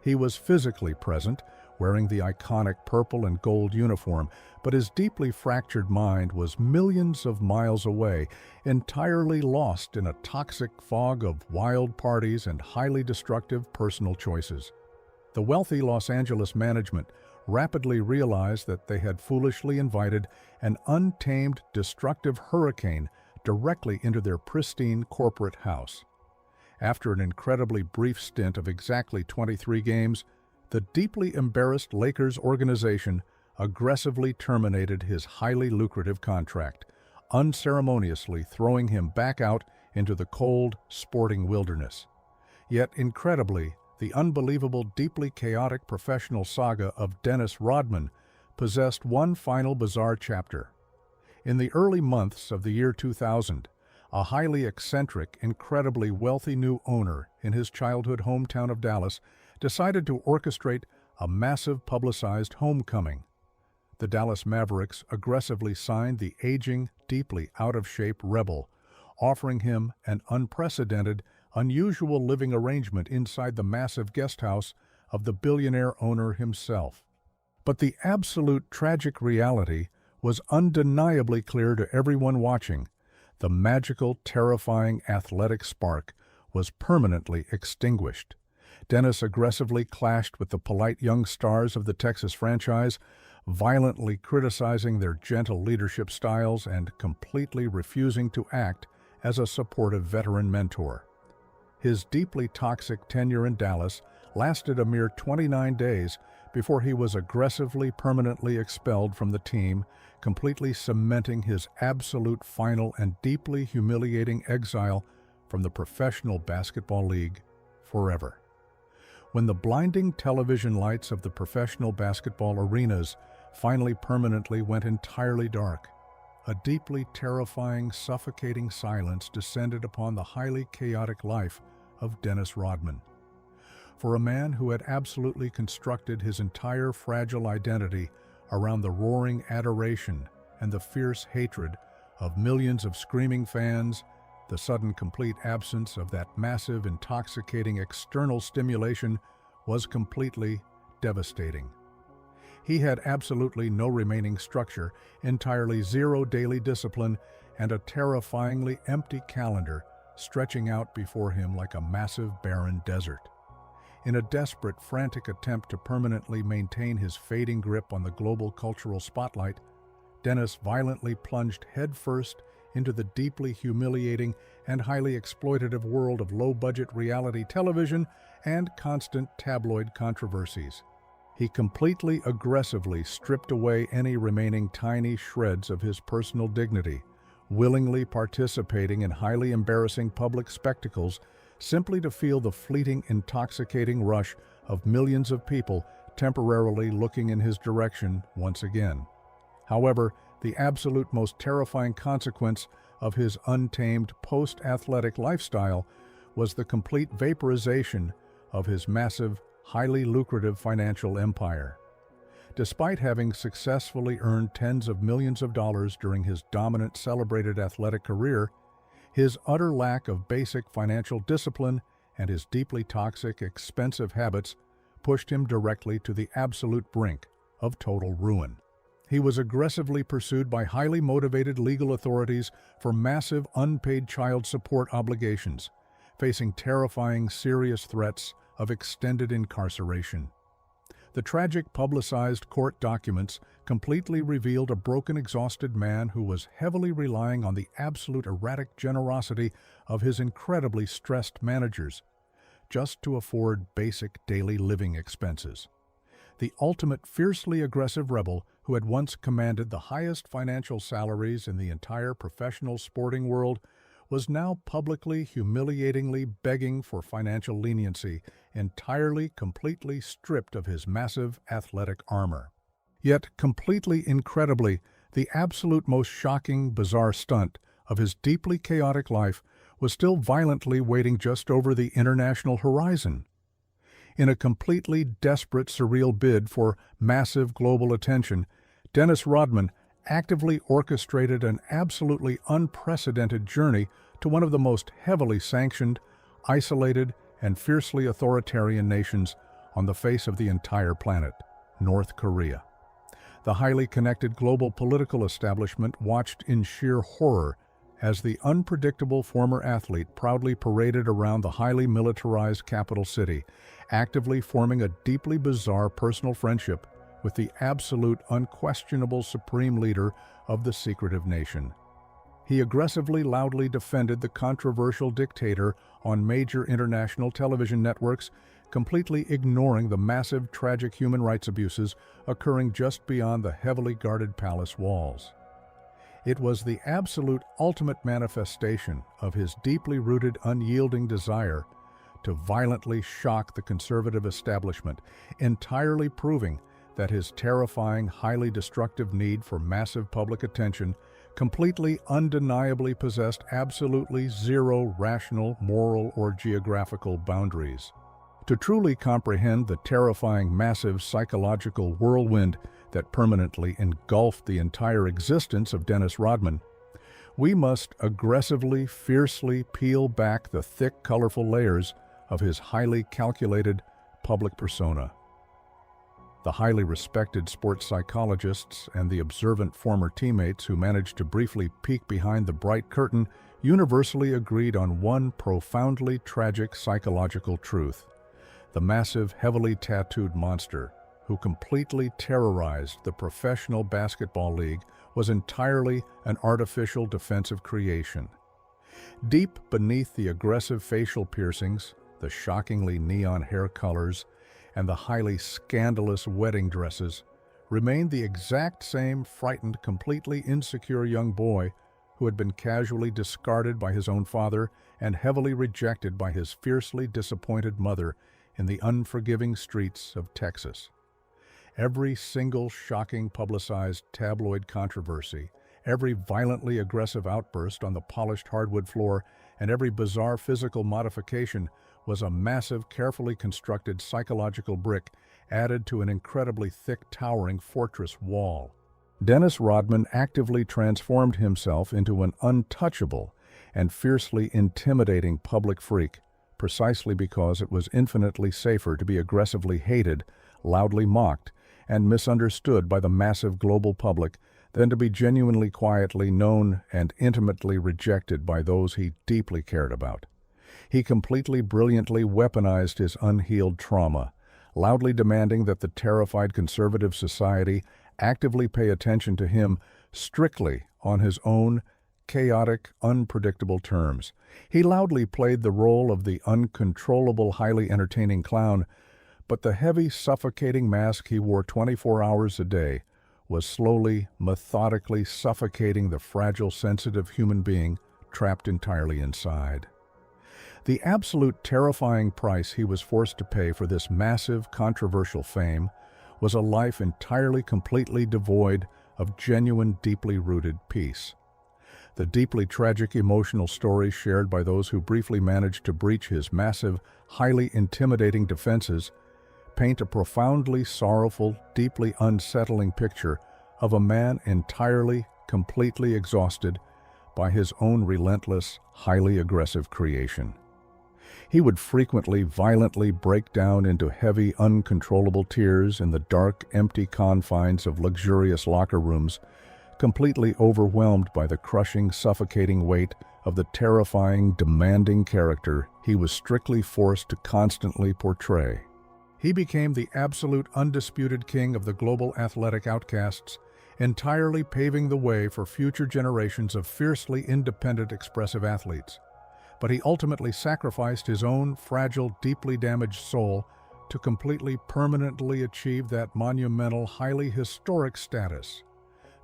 He was physically present, wearing the iconic purple and gold uniform, but his deeply fractured mind was millions of miles away, entirely lost in a toxic fog of wild parties and highly destructive personal choices. The wealthy Los Angeles management rapidly realized that they had foolishly invited an untamed, destructive hurricane directly into their pristine corporate house. After an incredibly brief stint of exactly 23 games, the deeply embarrassed Lakers organization aggressively terminated his highly lucrative contract, unceremoniously throwing him back out into the cold, sporting wilderness. Yet, incredibly, the unbelievable, deeply chaotic professional saga of Dennis Rodman possessed one final bizarre chapter. In the early months of the year 2000, a highly eccentric, incredibly wealthy new owner in his childhood hometown of Dallas decided to orchestrate a massive publicized homecoming. The Dallas Mavericks aggressively signed the aging, deeply out-of-shape rebel, offering him an unprecedented, unusual living arrangement inside the massive guest house of the billionaire owner himself. But the absolute tragic reality was undeniably clear to everyone watching. the magical, terrifying athletic spark was permanently extinguished. Dennis aggressively clashed with the polite young stars of the Texas franchise, violently criticizing their gentle leadership styles and completely refusing to act as a supportive veteran mentor. His deeply toxic tenure in Dallas lasted a mere 29 days before he was aggressively permanently expelled from the team, completely cementing his absolute final and deeply humiliating exile from the Professional Basketball League forever. When the blinding television lights of the professional basketball arenas finally permanently went entirely dark, a deeply terrifying, suffocating silence descended upon the highly chaotic life of Dennis Rodman. For a man who had absolutely constructed his entire fragile identity around the roaring adoration and the fierce hatred of millions of screaming fans, the sudden complete absence of that massive, intoxicating external stimulation was completely devastating. He had absolutely no remaining structure, entirely zero daily discipline, and a terrifyingly empty calendar stretching out before him like a massive, barren desert. In a desperate, frantic attempt to permanently maintain his fading grip on the global cultural spotlight, Dennis violently plunged headfirst into the deeply humiliating and highly exploitative world of low-budget reality television and constant tabloid controversies. He completely aggressively stripped away any remaining tiny shreds of his personal dignity, willingly participating in highly embarrassing public spectacles simply to feel the fleeting, intoxicating rush of millions of people temporarily looking in his direction once again. However, the absolute most terrifying consequence of his untamed post-athletic lifestyle was the complete vaporization of his massive, highly lucrative financial empire. Despite having successfully earned tens of millions of dollars during his dominant, celebrated athletic career, his utter lack of basic financial discipline and his deeply toxic, expensive habits pushed him directly to the absolute brink of total ruin. He was aggressively pursued by highly motivated legal authorities for massive unpaid child support obligations, facing terrifying, serious threats of extended incarceration. The tragic publicized court documents completely revealed a broken, exhausted man who was heavily relying on the absolute erratic generosity of his incredibly stressed managers just to afford basic daily living expenses. The ultimate fiercely aggressive rebel who had once commanded the highest financial salaries in the entire professional sporting world was now publicly, humiliatingly begging for financial leniency, entirely, completely stripped of his massive athletic armor. Yet, completely incredibly, the absolute most shocking, bizarre stunt of his deeply chaotic life was still violently waiting just over the international horizon. In a completely desperate, surreal bid for massive global attention, Dennis Rodman actively orchestrated an absolutely unprecedented journey to one of the most heavily sanctioned, isolated, and fiercely authoritarian nations on the face of the entire planet, North Korea. The highly connected global political establishment watched in sheer horror as the unpredictable former athlete proudly paraded around the highly militarized capital city, actively forming a deeply bizarre personal friendship with the absolute, unquestionable supreme leader of the secretive nation. He aggressively, loudly defended the controversial dictator on major international television networks, completely ignoring the massive, tragic human rights abuses occurring just beyond the heavily guarded palace walls. It was the absolute ultimate manifestation of his deeply rooted, unyielding desire to violently shock the conservative establishment, entirely proving that his terrifying, highly destructive need for massive public attention completely, undeniably possessed absolutely zero rational, moral, or geographical boundaries. To truly comprehend the terrifying, massive psychological whirlwind that permanently engulfed the entire existence of Dennis Rodman, we must aggressively, fiercely peel back the thick, colorful layers of his highly calculated public persona. The highly respected sports psychologists and the observant former teammates who managed to briefly peek behind the bright curtain universally agreed on one profoundly tragic psychological truth. The massive, heavily tattooed monster who completely terrorized the Professional Basketball League was entirely an artificial defensive creation. Deep beneath the aggressive facial piercings, the shockingly neon hair colors, and the highly scandalous wedding dresses, remained the exact same frightened, completely insecure young boy who had been casually discarded by his own father and heavily rejected by his fiercely disappointed mother in the unforgiving streets of Texas. Every single shocking publicized tabloid controversy, every violently aggressive outburst on the polished hardwood floor, and every bizarre physical modification was a massive, carefully constructed psychological brick added to an incredibly thick, towering fortress wall. Dennis Rodman actively transformed himself into an untouchable and fiercely intimidating public freak, precisely because it was infinitely safer to be aggressively hated, loudly mocked, and misunderstood by the massive global public than to be genuinely quietly known and intimately rejected by those he deeply cared about. He completely brilliantly weaponized his unhealed trauma, loudly demanding that the terrified conservative society actively pay attention to him strictly on his own chaotic, unpredictable terms. He loudly played the role of the uncontrollable, highly entertaining clown, but the heavy, suffocating mask he wore 24 hours a day was slowly, methodically suffocating the fragile, sensitive human being trapped entirely inside. The absolute terrifying price he was forced to pay for this massive, controversial fame was a life entirely, completely devoid of genuine, deeply rooted peace. The deeply tragic emotional stories shared by those who briefly managed to breach his massive, highly intimidating defenses paint a profoundly sorrowful, deeply unsettling picture of a man entirely, completely exhausted by his own relentless, highly aggressive creation. He would frequently violently break down into heavy, uncontrollable tears in the dark, empty confines of luxurious locker rooms, completely overwhelmed by the crushing, suffocating weight of the terrifying, demanding character he was strictly forced to constantly portray. He became the absolute, undisputed king of the global athletic outcasts, entirely paving the way for future generations of fiercely independent, expressive athletes. But he ultimately sacrificed his own fragile, deeply damaged soul to completely, permanently achieve that monumental, highly historic status.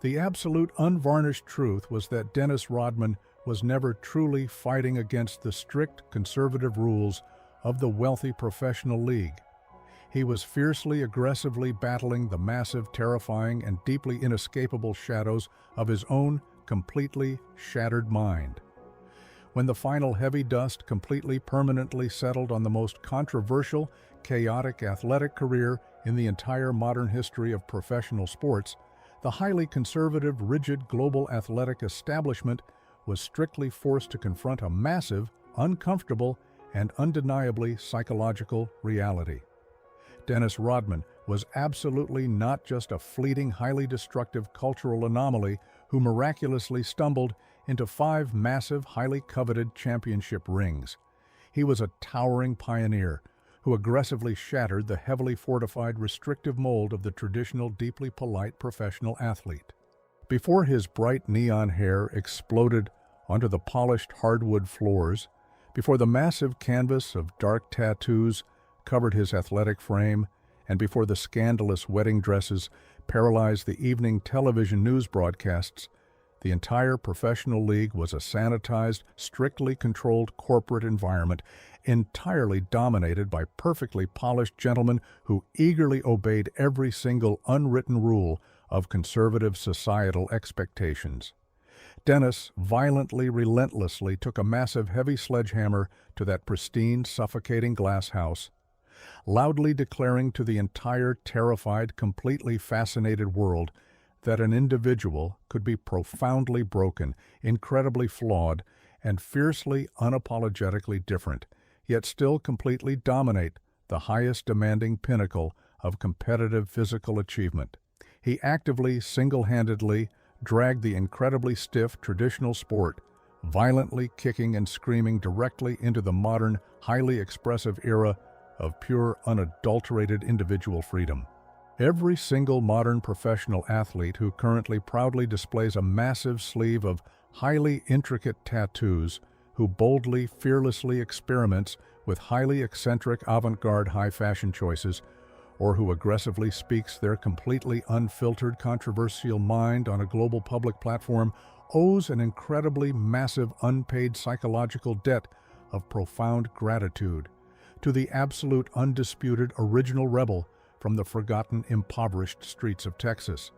The absolute, unvarnished truth was that Dennis Rodman was never truly fighting against the strict, conservative rules of the wealthy professional league. He was fiercely, aggressively battling the massive, terrifying, and deeply inescapable shadows of his own completely shattered mind. When the final heavy dust completely, permanently settled on the most controversial, chaotic athletic career in the entire modern history of professional sports, the highly conservative, rigid global athletic establishment was strictly forced to confront a massive, uncomfortable, and undeniably psychological reality. Dennis Rodman was absolutely not just a fleeting, highly destructive cultural anomaly who miraculously stumbled into 5 massive, highly coveted championship rings. He was a towering pioneer who aggressively shattered the heavily fortified, restrictive mold of the traditional, deeply polite professional athlete. Before his bright neon hair exploded onto the polished hardwood floors, before the massive canvas of dark tattoos covered his athletic frame, and before the scandalous wedding dresses paralyzed the evening television news broadcasts, the entire professional league was a sanitized, strictly controlled corporate environment entirely dominated by perfectly polished gentlemen who eagerly obeyed every single unwritten rule of conservative societal expectations. Dennis violently, relentlessly took a massive, heavy sledgehammer to that pristine, suffocating glass house, loudly declaring to the entire terrified, completely fascinated world that an individual could be profoundly broken, incredibly flawed, and fiercely, unapologetically different, yet still completely dominate the highest demanding pinnacle of competitive physical achievement. He actively, single-handedly dragged the incredibly stiff traditional sport, violently kicking and screaming directly into the modern, highly expressive era of pure, unadulterated individual freedom. Every single modern professional athlete who currently proudly displays a massive sleeve of highly intricate tattoos, who boldly, fearlessly experiments with highly eccentric avant-garde high-fashion choices, or who aggressively speaks their completely unfiltered controversial mind on a global public platform, owes an incredibly massive unpaid psychological debt of profound gratitude to the absolute undisputed original rebel from the forgotten, impoverished streets of Texas.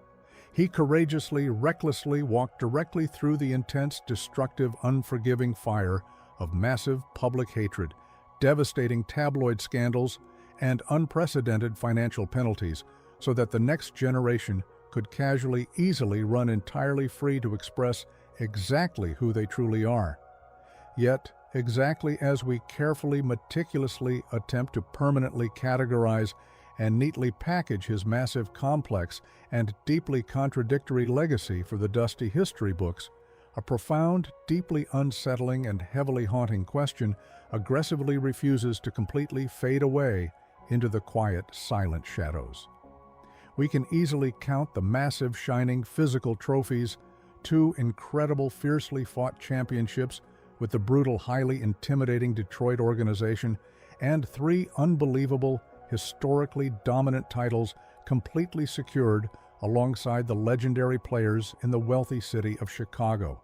He courageously, recklessly walked directly through the intense, destructive, unforgiving fire of massive public hatred, devastating tabloid scandals, and unprecedented financial penalties, so that the next generation could casually, easily run entirely free to express exactly who they truly are. Yet, exactly as we carefully, meticulously attempt to permanently categorize and neatly package his massive, complex, and deeply contradictory legacy for the dusty history books, a profound, deeply unsettling, and heavily haunting question aggressively refuses to completely fade away into the quiet, silent shadows. We can easily count the massive, shining physical trophies, 2 incredible, fiercely fought championships with the brutal, highly intimidating Detroit organization, and 3 unbelievable, historically dominant titles completely secured alongside the legendary players in the wealthy city of Chicago.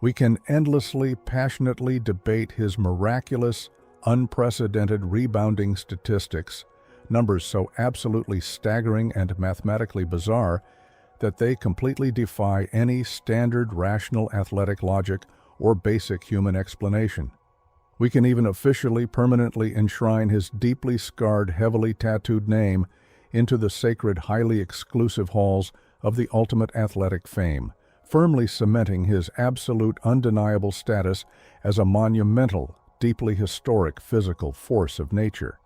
We can endlessly, passionately debate his miraculous, unprecedented rebounding statistics, numbers so absolutely staggering and mathematically bizarre that they completely defy any standard rational athletic logic or basic human explanation. We can even officially, permanently enshrine his deeply scarred, heavily tattooed name into the sacred, highly exclusive halls of the ultimate athletic fame, firmly cementing his absolute, undeniable status as a monumental, deeply historic physical force of nature.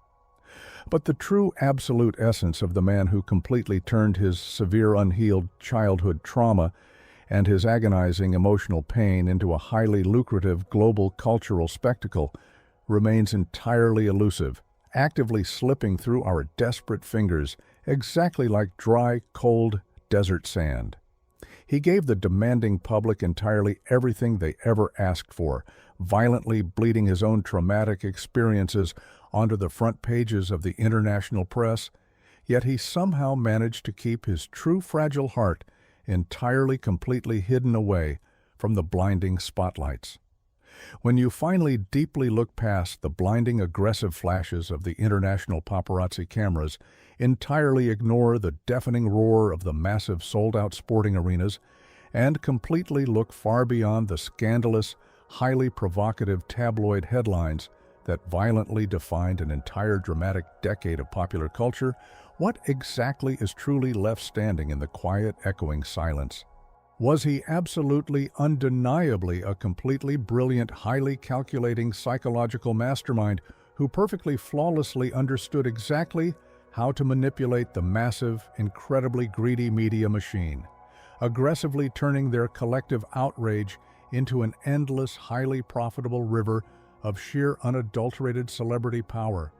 But the true absolute essence of the man who completely turned his severe unhealed childhood trauma and his agonizing emotional pain into a highly lucrative global cultural spectacle remains entirely elusive, actively slipping through our desperate fingers, exactly like dry, cold desert sand. He gave the demanding public entirely everything they ever asked for, violently bleeding his own traumatic experiences onto the front pages of the international press, yet he somehow managed to keep his true fragile heart entirely, completely hidden away from the blinding spotlights. When you finally deeply look past the blinding, aggressive flashes of the international paparazzi cameras, entirely ignore the deafening roar of the massive sold-out sporting arenas, and completely look far beyond the scandalous, highly provocative tabloid headlines that violently defined an entire dramatic decade of popular culture, what exactly is truly left standing in the quiet, echoing silence? Was he absolutely, undeniably a completely brilliant, highly calculating psychological mastermind who perfectly flawlessly understood exactly how to manipulate the massive, incredibly greedy media machine, aggressively turning their collective outrage into an endless, highly profitable river of sheer, unadulterated celebrity power?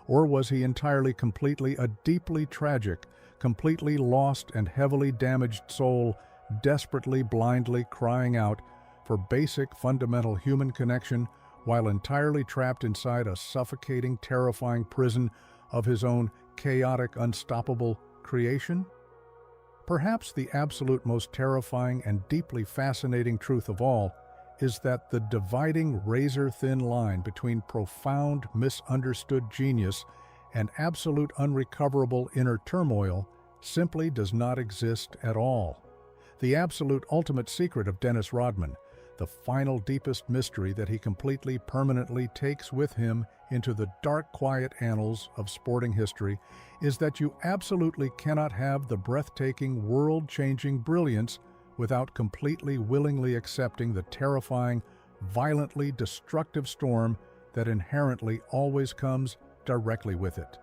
Or was he entirely, completely a deeply tragic, completely lost and heavily damaged soul, desperately, blindly crying out for basic, fundamental human connection while entirely trapped inside a suffocating, terrifying prison of his own chaotic, unstoppable creation? Perhaps the absolute most terrifying and deeply fascinating truth of all is that the dividing razor-thin line between profound, misunderstood genius and absolute unrecoverable inner turmoil simply does not exist at all. The absolute ultimate secret of Dennis Rodman, the final deepest mystery that he completely, permanently takes with him into the dark, quiet annals of sporting history, is that you absolutely cannot have the breathtaking, world-changing brilliance without completely, willingly accepting the terrifying, violently destructive storm that inherently always comes directly with it.